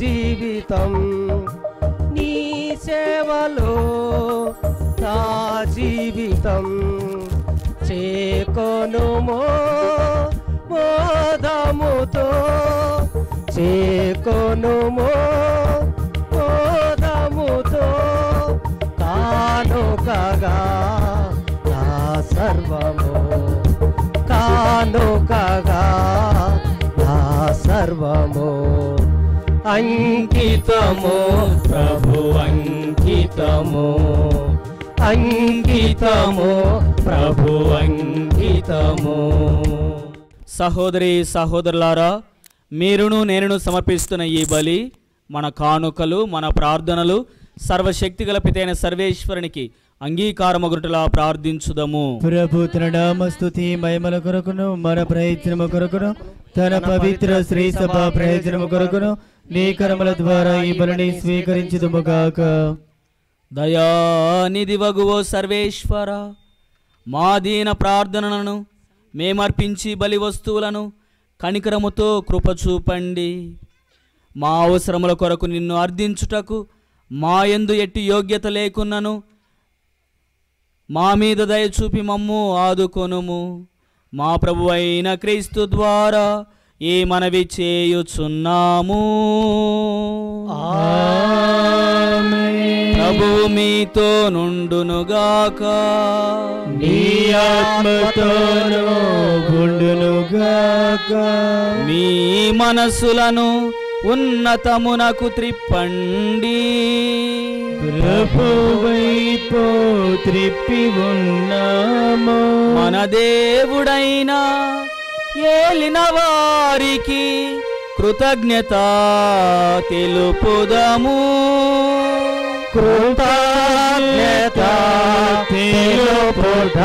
జీవితం, నీ సేవలో నా జీవితం చేకొనుమో బోధముతో, చేకొనుమో బోధముతో కానుకగా నా సర్వము, కానుకగా నన్ను కాగా నా సర్వము అంకితము ప్రభు అంకితము అంకితము ప్రభు అంకితము. సహోదరి సహోదరులారా, మీరును నేనును సమర్పిస్తున్న ఈ బలి, మన కానుకలు, మన ప్రార్థనలు సర్వశక్తిగల పితైన సర్వేశ్వరునికి అంగీకారమగుటలా ప్రార్థించుదము. ప్రభు తన నామస్తుతి మహిమల కొరకును మన ప్రయత్నము కొరకును తన పవిత్ర శ్రీ సభ ప్రయోజనము కొరకును నీ కర్మల ద్వారా ఈ బలిని స్వీకరించుదుముగాక. దయానిధి వగువో సర్వేశ్వర, మా దీన ప్రార్థనలను మేమర్పించి బలి వస్తువులను కనికరముతో కృప చూపండి. మా అవసరముల కొరకు నిన్ను అర్థించుటకు మా యందు ఎట్టి యోగ్యత లేకున్నను మా మీద దయ చూపి మమ్ము ఆదుకొనుము. మా ప్రభు అయిన క్రీస్తు ద్వారా ఈ మనవి చేయుచున్నాము. ప్రభు మీతో నుండునుగాక, నీ ఆత్మతోను గుండునుగాక. మీ మనసులను ఉన్నతమునకు త్రిప్పండి. ప్రభు వైపు త్రిప్పి ఉన్నాము. మన దేవుడైన ఏలిన వారికి కృతజ్ఞత తెలుపుదము. కృతజ్ఞత తెలుపుట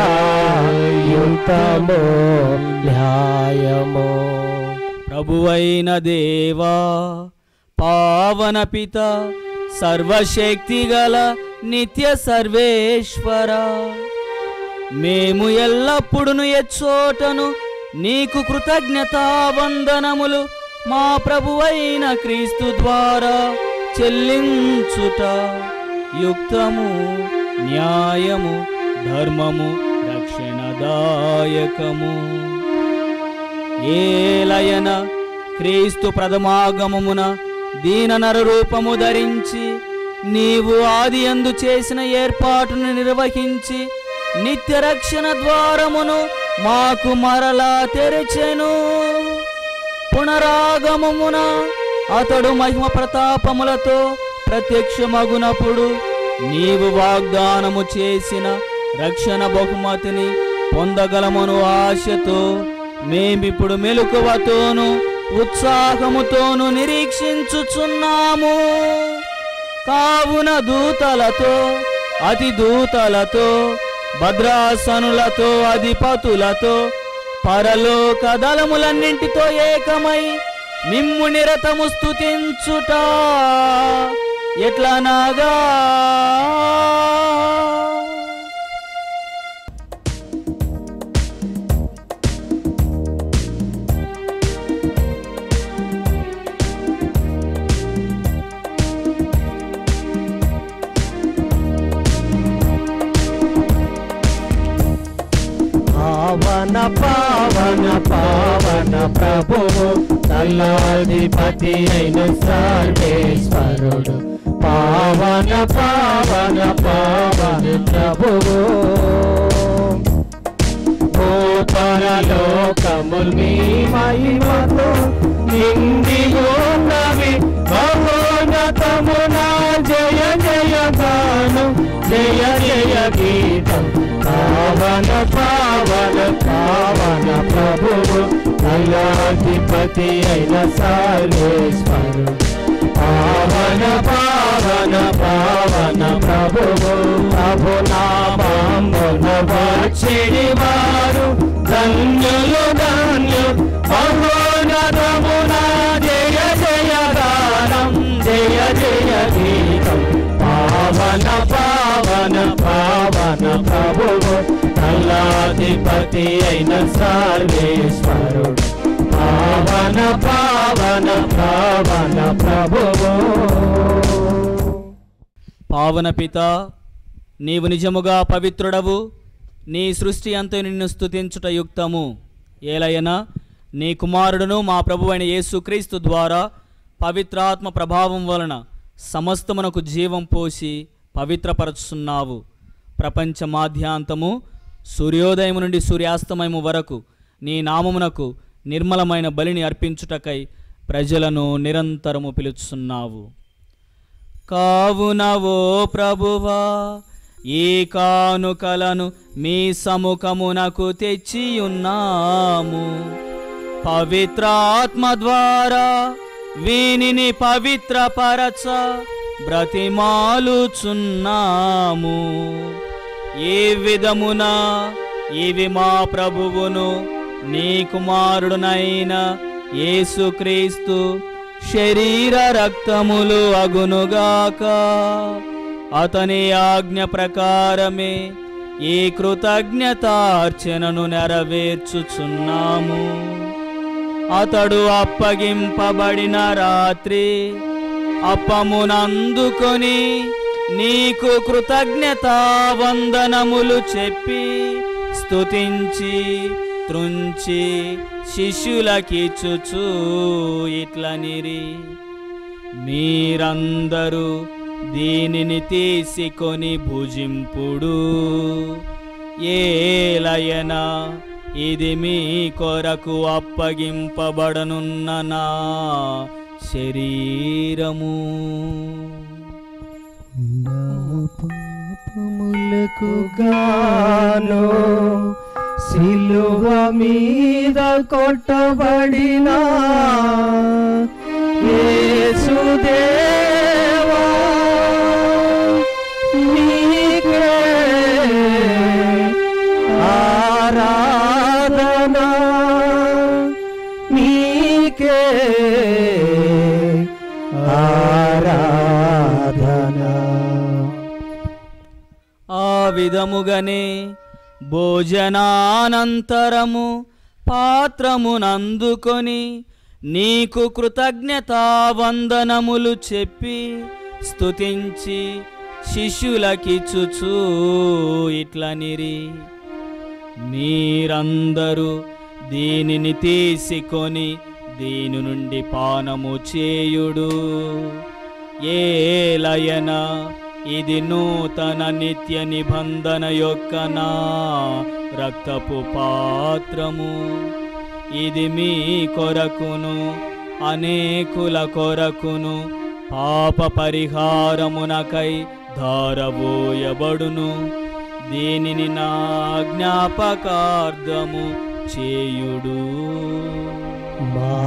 యుక్తము న్యాయము. ప్రభువైన దేవా, పావన పిత, సర్వశక్తిగల నిత్య సర్వేశ్వర, మేము ఎల్లప్పుడూ ఎచ్చోటను నీకు కృతజ్ఞతావందనములు మా ప్రభువైన క్రీస్తు ద్వారా చెల్లించుట యుక్తము, న్యాయము, ధర్మము, రక్షణదాయకము. ఏలయన క్రీస్తు ప్రథమాగమమున దీన నర రూపము ధరించి నీవు ఆది యందు చేసిన ఏర్పాటును నిర్వహించి నిత్య రక్షణ ద్వారమును మాకు మరలా తెరచెను. పునరాగమమున అతడు మహిమ ప్రతాపములతో ప్రత్యక్షమగునప్పుడు నీవు వాగ్దానము చేసిన రక్షణ బహుమతిని పొందగలమను ఆశతో మేమిప్పుడు మెలకువతోను ఉత్సాహముతోను నిరీక్షించుచున్నాము. కావున దూతలతో, అతి దూతలతో, భద్రాసనులతో, అధిపతులతో, పరలోక దళములన్నింటితో ఏకమై మిమ్ము నిరతము స్తుతించుట ఎట్లనగా, పావన పావన పావన ప్రభువు తల్లాధిపతి అయిన సర్వేశ్వరుడు. పావన పావన పావన ప్రభువు పరలోకముల్ మీ మహిమతో నిండి ఉన్నవి. మహోన్నతమున జయ జయ గానం, జయ జయ గీతం. పావన పావన పావన ప్రభువు తల్లాధిపతి అయిన సర్వేశ్వరుడు. పావన పావన పావన ప్రభువు ప్రభునామమున వచ్చిడి వారు ధన్యులు ధన్యులు. మహోన్నతమున జయ జయ గానం, జయ జయ గీతం. పావన పావన పావన ప్రభువు తల్లాధిపతి అయిన సర్వేశ్వరుడు. పావన పావన పావన ప్రభువు. పావన పిత, నీవు నిజముగా పవిత్రుడవు. నీ సృష్టి అంతా నిన్ను స్తుతించుట యుక్తము. ఏలయన నీ కుమారుడును మా ప్రభువైన యేసుక్రీస్తు ద్వారా పవిత్రాత్మ ప్రభావం వలన సమస్తమునకు జీవం పోసి పవిత్రపరచుచున్నావు. ప్రపంచ మాధ్యాంతము సూర్యోదయము నుండి సూర్యాస్తమయము వరకు నీ నామమునకు నిర్మలమైన బలిని అర్పించుటకై ప్రజలను నిరంతరము పిలుచున్నావు. కావున ఓ ప్రభువా, ఈ కానుకలను మీ సముఖమునకు తెచ్చియున్నాము. పవిత్రాత్మ ద్వారా వీనిని పవిత్రపరచ బ్రతిమాలుచున్నాము. ఈ విధమున ఇవి మా ప్రభువును నీ కుమారుడునైన యేసుక్రీస్తు శరీర రక్తములు అగునుగాక. అతని ఆజ్ఞ ప్రకారమే ఈ కృతజ్ఞతార్చనను నెరవేర్చుచున్నాము. అతడు అప్పగింపబడిన రాత్రి అప్పమునందుకొని నీకు కృతజ్ఞతావందనములు చెప్పి స్తుతించి త్రుంచి శిష్యులకిచ్చుచు ఇట్లనిరి, మీరందరూ దీనిని తీసుకొని భుజింపుడు. ఏలయనా ఇది మీ కొరకు అప్పగింపబడనున్న నా శరీరము. నా పాపములకు గాను సిలువ మీద కొట్టబడిన యేసుదేవా, నీకే ఆరాధన, నీకే ఆరాధన. ఆ విధముగానే భోజనానంతరము పాత్రమునందుకొని నీకు కృతజ్ఞతావందనములు చెప్పి స్తుతించి శిష్యులకిచ్చుచు ఇట్లనిరి, మీరందరూ దీనిని తీసుకొని దీని నుండి పానము చేయుడు. ఏలయనా ఇది నూతన నిత్య నిబంధన యొక్క నా రక్తపు పాత్రము. ఇది మీ కొరకును అనేకుల కొరకును పాప పరిహారమునకై ధారబోయబడును. దీనిని నా జ్ఞాపకార్థము చేయుడు. మా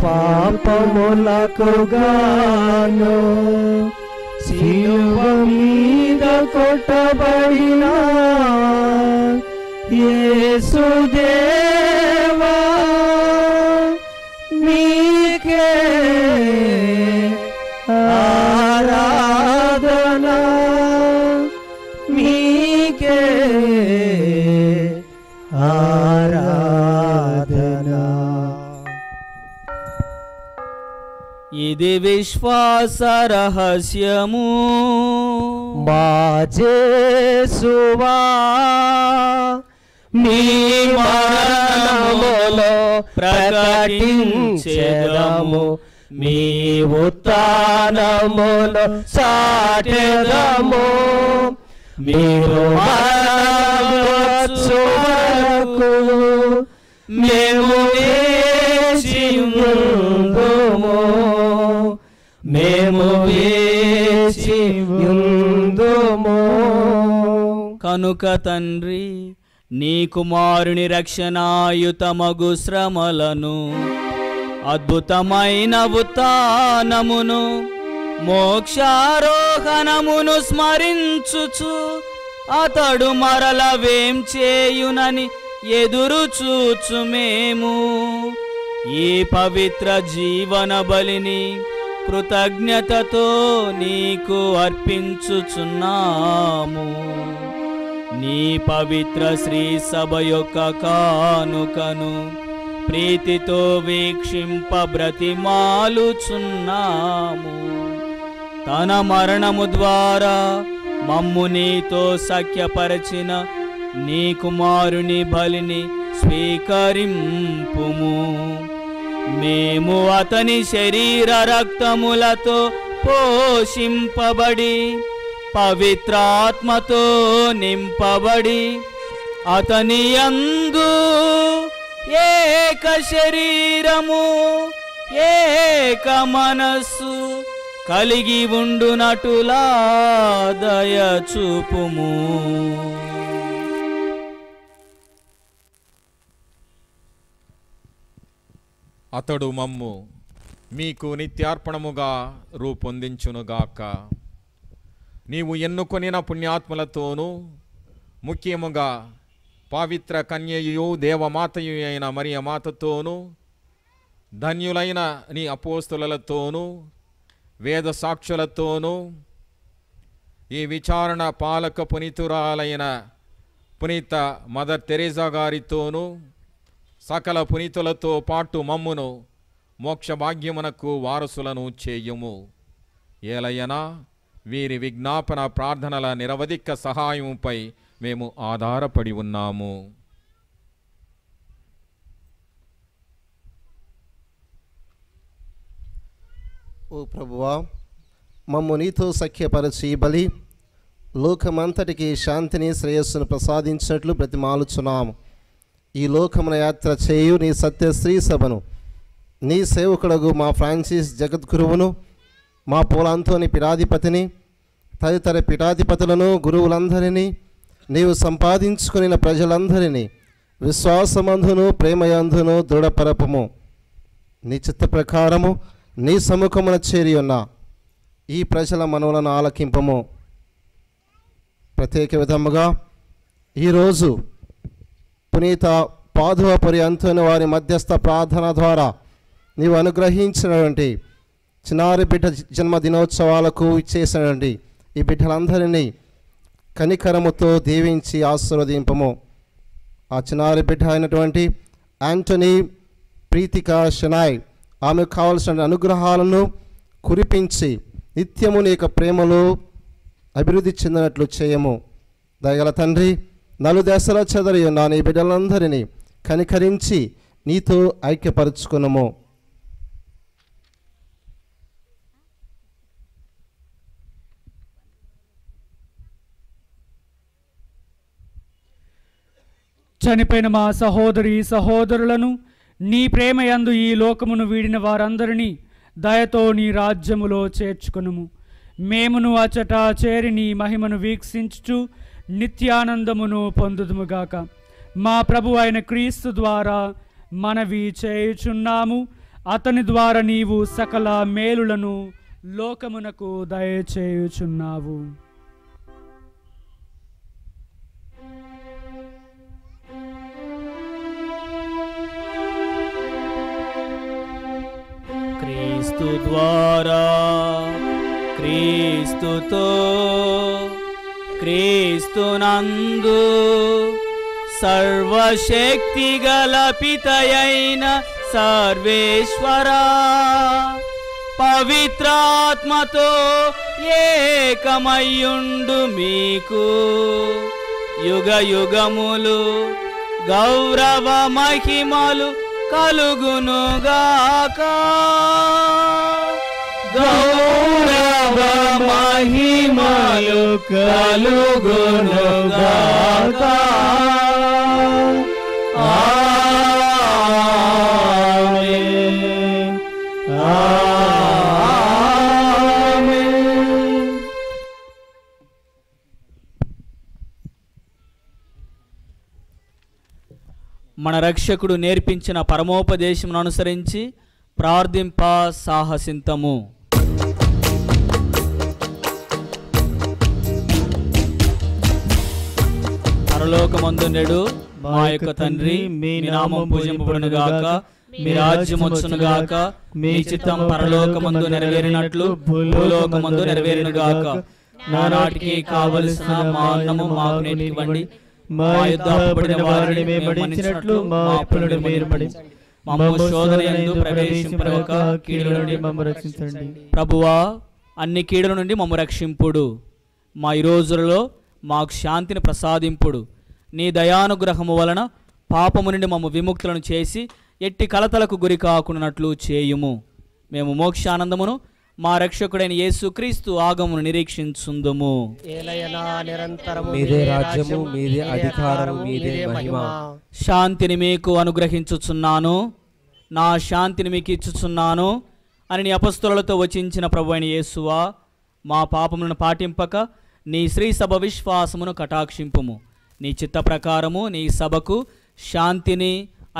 పాపములకు గాను సిలువ మీద కొట్టబడిన యేసుదేవా, నీకే ఆరాధన, నీకే ఆరాధన. ఇది విశ్వాస రహస్యము. మా యేసువా, మీ మరణములో ప్రకటించెదము, మీ ఉత్థానములో సాటెదము. మీరు మరణవచ్చు వరకు మేము వేచియుందుము, మేము వేచియుందుము. కనుక తండ్రి, నీ కుమారుని రక్షణాయుతమగు శ్రమలను, అద్భుతమైన ఉత్థానమును, మోక్షారోహణమును స్మరించుచు అతడు మరల వేం చేయునని ఎదురు చూచు మేము ఈ పవిత్ర జీవన బలిని కృతజ్ఞతతో నీకు అర్పించుచున్నాము. నీ పవిత్ర శ్రీ సభ యొక్క కానుకను ప్రీతితో వీక్షింప బ్రతిమాలుచున్నాము. తన మరణము ద్వారా మమ్ము నీతో సఖ్యపరచిన నీ కుమారుని బలిని స్వీకరింపుము. మేము అతని శరీర రక్తములతో పోషింపబడి పవిత్రాత్మతో నింపబడి అతని యందు ఏక శరీరము ఏక మనస్సు కలిగి ఉండునటులా దయ చూపుము. అతడు మమ్ము మీకు నిత్యార్పణముగా రూపొందించునుగాక. నీవు ఎన్నుకొనిన పుణ్యాత్ములతోనూ ముఖ్యముగా పవిత్ర కన్యయు దేవమాతయు అయిన మరియ మాతతోనూ ధన్యులైన నీ అపోస్తులతోనూ వేద సాక్షులతోనూ ఈ విచారణ పాలక పునీతురాలైన పునీత మదర్ తెరేజా గారితోనూ సకల పునీతులతో పాటు మమ్మును మోక్ష భాగ్యమునకు వారసులను చేయుము. ఏలయనా వీరి విజ్ఞాపన ప్రార్థనల నిరవధిక సహాయంపై మేము ఆధారపడి ఉన్నాము. ఓ ప్రభువా, మమ్ము నీతో సఖ్యపరచి బలి లోకమంతటికి శాంతిని శ్రేయస్సును ప్రసాదించినట్లు బ్రతిమాలుచున్నాము. ఈ లోకమున యాత్ర చేయు నీ సత్య శ్రీ సభను నీ సేవకుడగు మా ఫ్రాన్సిస్ జగద్గురువును, మా పోలాంతోని పీఠాధిపతిని, తదితర పీఠాధిపతులను, గురువులందరినీ, నీవు సంపాదించుకుని ప్రజలందరినీ విశ్వాసమందును ప్రేమయందును దృఢపరపము. నీ చిత్త ప్రకారము నీ సముఖమున చేరి ఉన్న ఈ ప్రజల మనవులను ఆలకింపము. ప్రత్యేక విధముగా ఈరోజు పునీత పాదువపురి అంతోని వారి మధ్యస్థ ప్రార్థన ద్వారా నీవు అనుగ్రహించినటువంటి చిన్నారి బిడ్డ జన్మదినోత్సవాలకు ఇచ్చేసినటువంటి ఈ బిడ్డలందరినీ కనికరముతో దీవించి ఆశీర్వదింపము. ఆ చిన్నారి బిడ్డ అయినటువంటి యాంటనీ ప్రీతిక షనాయ్ ఆమెకు కావలసిన అనుగ్రహాలను కురిపించి నిత్యము నీ యొక్క ప్రేమలో అభివృద్ధి చెందినట్లు చేయము. దయగల తండ్రి, నలుదశల చెదరి ఉన్న నీ బిడ్డలందరినీ కనికరించి నీతో ఐక్యపరుచుకున్నాము. చనిపోయిన మా సహోదరి సహోదరులను నీ ప్రేమయందు ఈ లోకమును వీడిన వారందరినీ దయతో నీ రాజ్యములో చేర్చుకొనుము. మేమును అచట చేరి నీ మహిమను వీక్షించుచు నిత్యానందమును పొందుదుముగాక. మా ప్రభు అయిన క్రీస్తు ద్వారా మనవి చేయుచున్నాము. అతని ద్వారా నీవు సకల మేలులను లోకమునకు దయచేయుచున్నావు. క్రీస్తు ద్వారా, క్రీస్తుతో, క్రీస్తునందు సర్వశక్తి గల పితయైన సర్వేశ్వరా, పవిత్రాత్మతో ఏకమయ్యుండు మీకు యుగ యుగములు గౌరవ మహిమలు కలుగునుగాక. గౌరవ మహిమలు కలుగునుగాక. ఆమేన్. ఆమేన్. మన రక్షకుడు నేర్పించిన పరమోపదేశమును అనుసరించి ప్రార్థింప సాహసింతము. పరలోకమందు నెడు మా యొక్క తండ్రి, మీ నామం పూజింపబడునుగాక, మీ రాజ్యం వచ్చునుగాక, మీ చిత్తం పరలోకమందు నెరవేరినట్లు భూలోకమందు నెరవేరునుగాక. నానాటికి కావలసిన మా అన్నము మాకు నేటివ్వండి. మా యుద్ధ అప్పుబడిన వారిని మేము మన్నించినట్లు మా అప్పులను మీరు మన్నించండి. మమ్ము శోధన యందు ప్రవేశింపనివ్వక కీడుల నుండి మమ్ము రక్షించండి. ప్రభువా, అన్ని కీడుల నుండి మమ్ము రక్షింపుడు. మా ఈ రోజులలో మాకు శాంతిని ప్రసాదింపుడు. నీ దయానుగ్రహము వలన పాపము నుండి మమ్ము విముక్తులను చేసి ఎట్టి కలతలకు గురి కాకున్నట్లు చేయుము. మేము మోక్షానందమును మా రక్షకుడైన యేసుక్రీస్తు ఆగమును నిరీక్షించుందుము. ఏలయనా నిరంతరము మీదే రాజ్యము, మీదే అధికారము, మీదే మహిమ. శాంతిని మీకు అనుగ్రహించుచున్నాను, నా శాంతిని మీకు ఇచ్చుచున్నాను అని నీ అపొస్తలులతో వచించిన ప్రభువైన యేసువా, మా పాపములను పాటింపక నీ శ్రీ సభ విశ్వాసమును కటాక్షింపుము. నీ చిత్త ప్రకారము నీ సభకు శాంతిని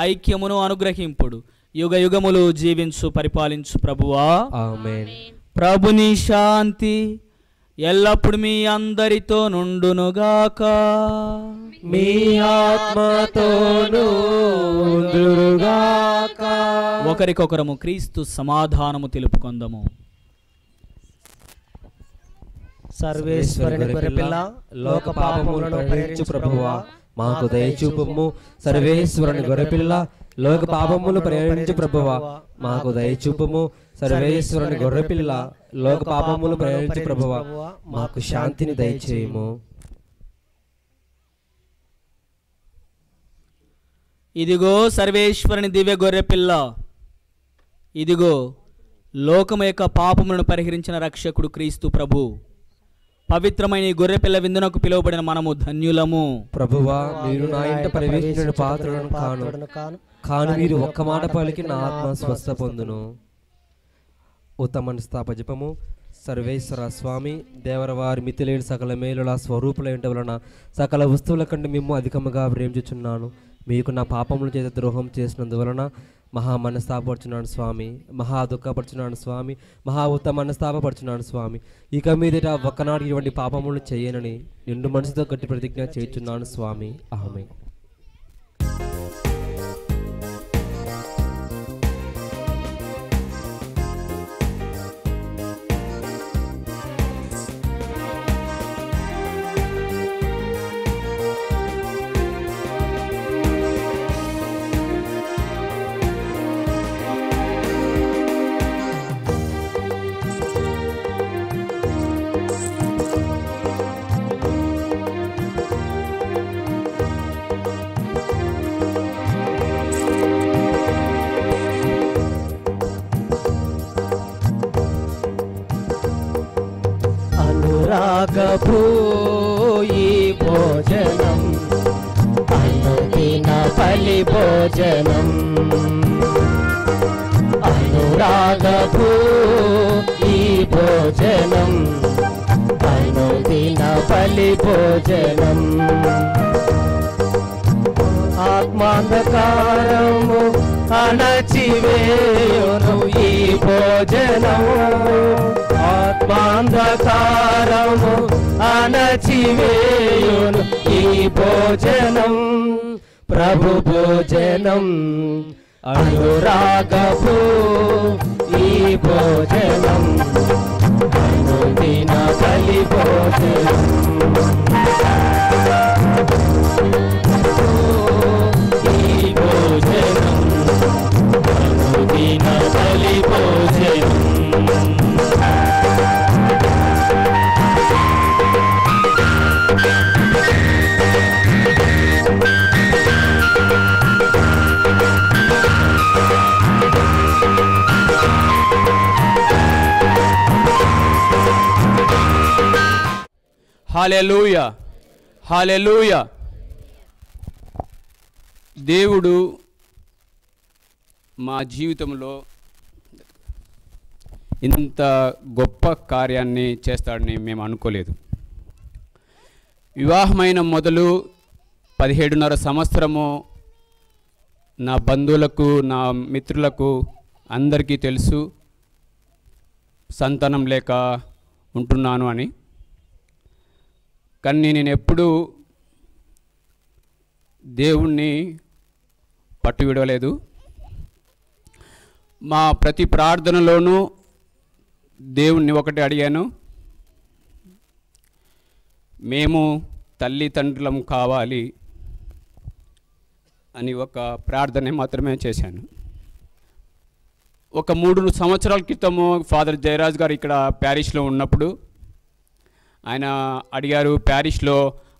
ఐక్యమును అనుగ్రహింపుడు. యుగ యుగములు జీవించు పరిపాలించు ప్రభువా. ఆమేన్. ప్రభుని శాంతి ఎల్లప్పుడు మీ అందరితో నుండునుగాక. మీ ఆత్మతోనూ ఉండునుగాక. ఒకరికొకరము క్రీస్తు సమాధానము తెలుపుకొందము. సర్వేశ్వరుని గొర్రెపిల్ల, లోక పాపములను పరిహరించు ప్రభువా, మాకు దయచూపుము. సర్వేశ్వరుని గొర్రెపిల్ల, లోక పాపములు పరిహరించు ప్రభువా, మాకు దయచూపుము. సర్వేశ్వరుని గొర్రెపిల్ల, లోక పాపములు పరిహరించు ప్రభువా, మాకు శాంతిని దయచేయము. ఇదిగో సర్వేశ్వరుని దివ్య గొర్రెపిల్ల, ఇదిగో లోకము యొక్క పాపములను పరిహరించిన రక్షకుడు క్రీస్తు ప్రభు. పవిత్రమైన ఈ గొర్రెపిల్ల విందునకు పిలువబడిన మనము ధన్యులము. ప్రభువా, మీరు నా ఇంట ప్రవేశించిన పాత్రలను కాను మీరు ఒక్క మాట పలికి నా ఆత్మ స్వస్థ పొందును. ఉత్తమ స్థాపజపము. సర్వేశ్వర స్వామి దేవరవారి మితిలేని సకల మేలుల స్వరూపులైన వలన సకల వస్తువుల కంటే మేము అధికముగా ప్రేమించుచున్నాను. మీకు నా పాపముల చేత ద్రోహం చేసినందువలన మహా మనస్తాపడుచున్నాను స్వామి, మహా దుఃఖపడుచున్నాను స్వామి, మహా ఉత్తమ మనస్తాపడుచున్నాను స్వామి. ఇక మీదట ఒక్కనాడు ఇటువంటి పాపములు చేయనని నిండు మనసుతో గట్టి ప్రతిజ్ఞ చేయుచున్నాను స్వామి. ఆమేన్. అనురాగపు ఈ భోజనం, అనుదిన బలి భోజనం. అనురాగపు ఈ భోజనం, అనుదిన బలి భోజనం. ఆత్మాంధకారము అణచివేయును ఈ భోజనం. ఆత్మాంధకారము అణచివేయును ఈ భోజనం. ప్రభు భోజనం, అనురాగపు ఈ భోజనం, అనుదిన బలి భోజనం. ఈ భోజనం, అనుదిన బలి భోజనం. హల్లెలూయా, హల్లెలూయా. దేవుడు మా జీవితంలో ఇంత గొప్ప కార్యాన్ని చేస్తాడని మేము అనుకోలేదు. వివాహమైన మొదలు 17.5 సంవత్సరము నా బంధువులకు, నా మిత్రులకు అందరికీ తెలుసు సంతానం లేక ఉంటున్నాను అని. కానీ నేను ఎప్పుడూ దేవుణ్ణి పట్టు విడవలేదు. మా ప్రతి ప్రార్థనలోనూ దేవుణ్ణి ఒకటి అడిగాను, మేము తల్లిదండ్రులం కావాలి అని ఒక ప్రార్థన మాత్రమే చేశాను. ఒక 3 సంవత్సరాల క్రితము ఫాదర్ జయరాజ్ గారు ఇక్కడ ప్యారిస్లో ఉన్నప్పుడు ఆయన అడిగారు, ప్యారిస్లో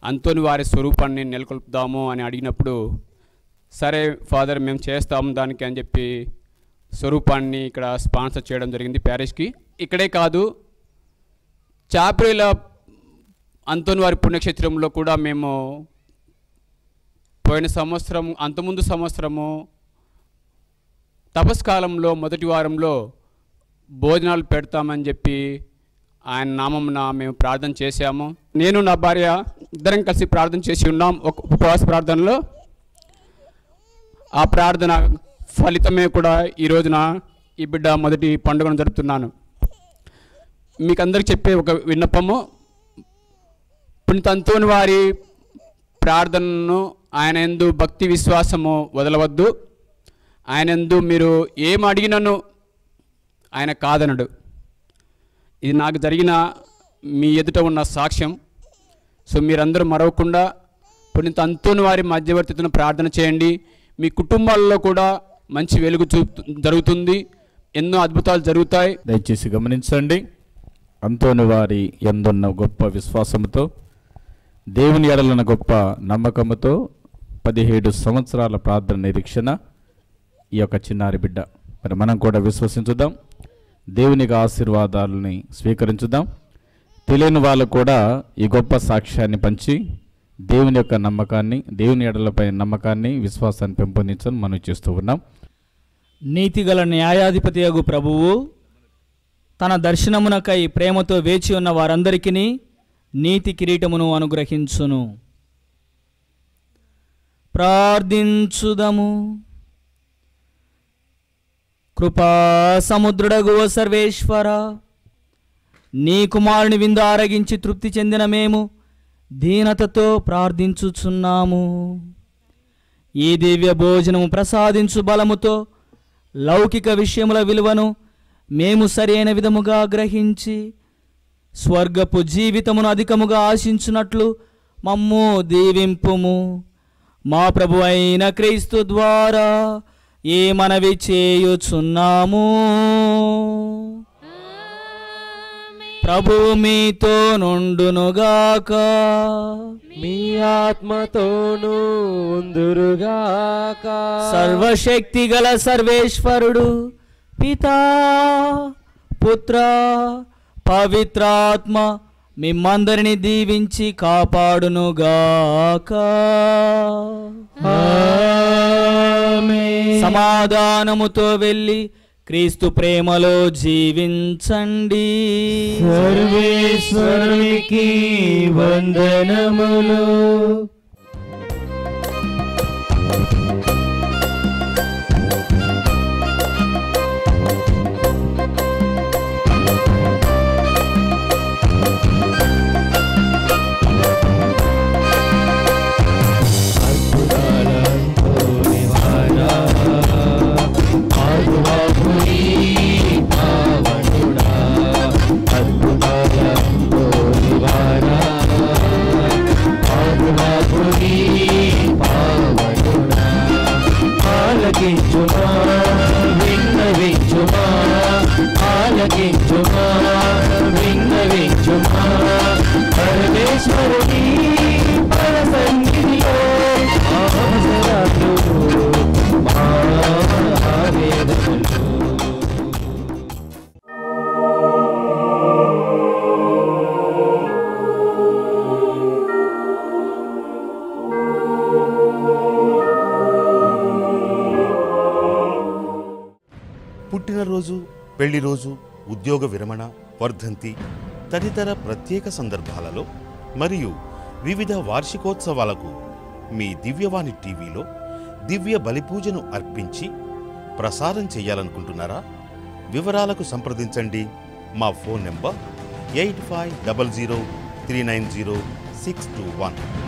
అంతోని వారి స్వరూపాన్ని నెలకొల్పుదాము అని అడిగినప్పుడు, సరే ఫాదర్ మేము చేస్తాము దానికి అని చెప్పి స్వరూపాన్ని ఇక్కడ స్పాన్సర్ చేయడం జరిగింది ప్యారిష్కి. ఇక్కడే కాదు, చాప్రిల అంతోని వారి పుణ్యక్షేత్రంలో కూడా మేము పోయిన సంవత్సరం, అంతకుముందు సంవత్సరము తపస్కాలంలో మొదటి వారంలో భోజనాలు పెడతామని చెప్పి ఆయన నామమున మేము ప్రార్థన చేశాము. నేను నా భార్య ఇద్దరం కలిసి ప్రార్థన చేసి ఉన్నాం ఒక ఉపవాస ప్రార్థనలో. ఆ ప్రార్థన ఫలితమే కూడా ఈ రోజున ఈ బిడ్డ మొదటి పండుగను జరుపుతున్నాను. మీకు అందరికి చెప్పే ఒక విన్నపము, పునీత అంతోని వారి ప్రార్థనను, ఆయన యందు భక్తి విశ్వాసము వదలవద్దు. ఆయన యందు మీరు ఏం అడిగినను ఆయన కాదనడు. ఇది నాకు జరిగిన మీ ఎదుట ఉన్న సాక్ష్యం. సో మీరందరూ మరవకుండా పునీత అంతోని వారి మధ్యవర్తిత్వం ప్రార్థన చేయండి. మీ కుటుంబాల్లో కూడా మంచి వెలుగు జరుగుతుంది, ఎన్నో అద్భుతాలు జరుగుతాయి. దయచేసి గమనించండి. అంతోని వారి యందున్న గొప్ప విశ్వాసముతో, దేవుని ఎడలున్న గొప్ప నమ్మకముతో 17 సంవత్సరాల ప్రార్థన నిరీక్షణ ఈ యొక్క చిన్నారి బిడ్డ. మరి మనం కూడా విశ్వసించుదాం, దేవునికి ఆశీర్వాదాలని స్వీకరించుదాం. తెలియని వాళ్ళు కూడా ఈ గొప్ప సాక్ష్యాన్ని పంచి దేవుని యొక్క నమ్మకాన్ని, దేవుని ఎడలపై నమ్మకాన్ని, విశ్వాసాన్ని పెంపొందించని మనం చేస్తూ ఉన్నాం. నీతిగల న్యాయాధిపతియగు ప్రభువు తన దర్శనమునకై ప్రేమతో వేచి ఉన్న వారందరికీ నీతి కిరీటమును అనుగ్రహించును. ప్రార్థించుదము. కృపా సముద్రుడగు ఓ సర్వేశ్వర, నీ కుమారుని విందు ఆరగించి తృప్తి చెందిన మేము దీనతతో ప్రార్థించుచున్నాము. ఈ దివ్య భోజనము ప్రసాదించు బలముతో లౌకిక విషయముల విలువను మేము సరైన విధముగా గ్రహించి స్వర్గపు జీవితమును అధికముగా ఆశించున్నట్లు మమ్ము దీవింపుము. మా ప్రభు అయిన క్రీస్తు ద్వారా ఏ మనవి చేయుచున్నాము. ప్రభువు మీతో నుండునుగాక, మీ ఆత్మతోనూ ఉందురుగాక. సర్వశక్తి గల సర్వేశ్వరుడు పితా, పుత్ర, పవిత్రాత్మ మిమ్మందరిని దీవించి కాపాడునుగాక. సమాధానముతో వెళ్ళి క్రీస్తు ప్రేమలో జీవించండి. సర్వేశ్వరునికి వందనములు. పుట్టినరోజు, పెళ్లి రోజు, ఉద్యోగ విరమణ, వర్ధంతి తదితర ప్రత్యేక సందర్భాలలో మరియు వివిధ వార్షికోత్సవాలకు మీ దివ్యవాణి టీవీలో దివ్య బలిపూజను అర్పించి ప్రసారం చేయాలనుకుంటున్నారా? వివరాలకు సంప్రదించండి. మా ఫోన్ నెంబర్ 8500390621.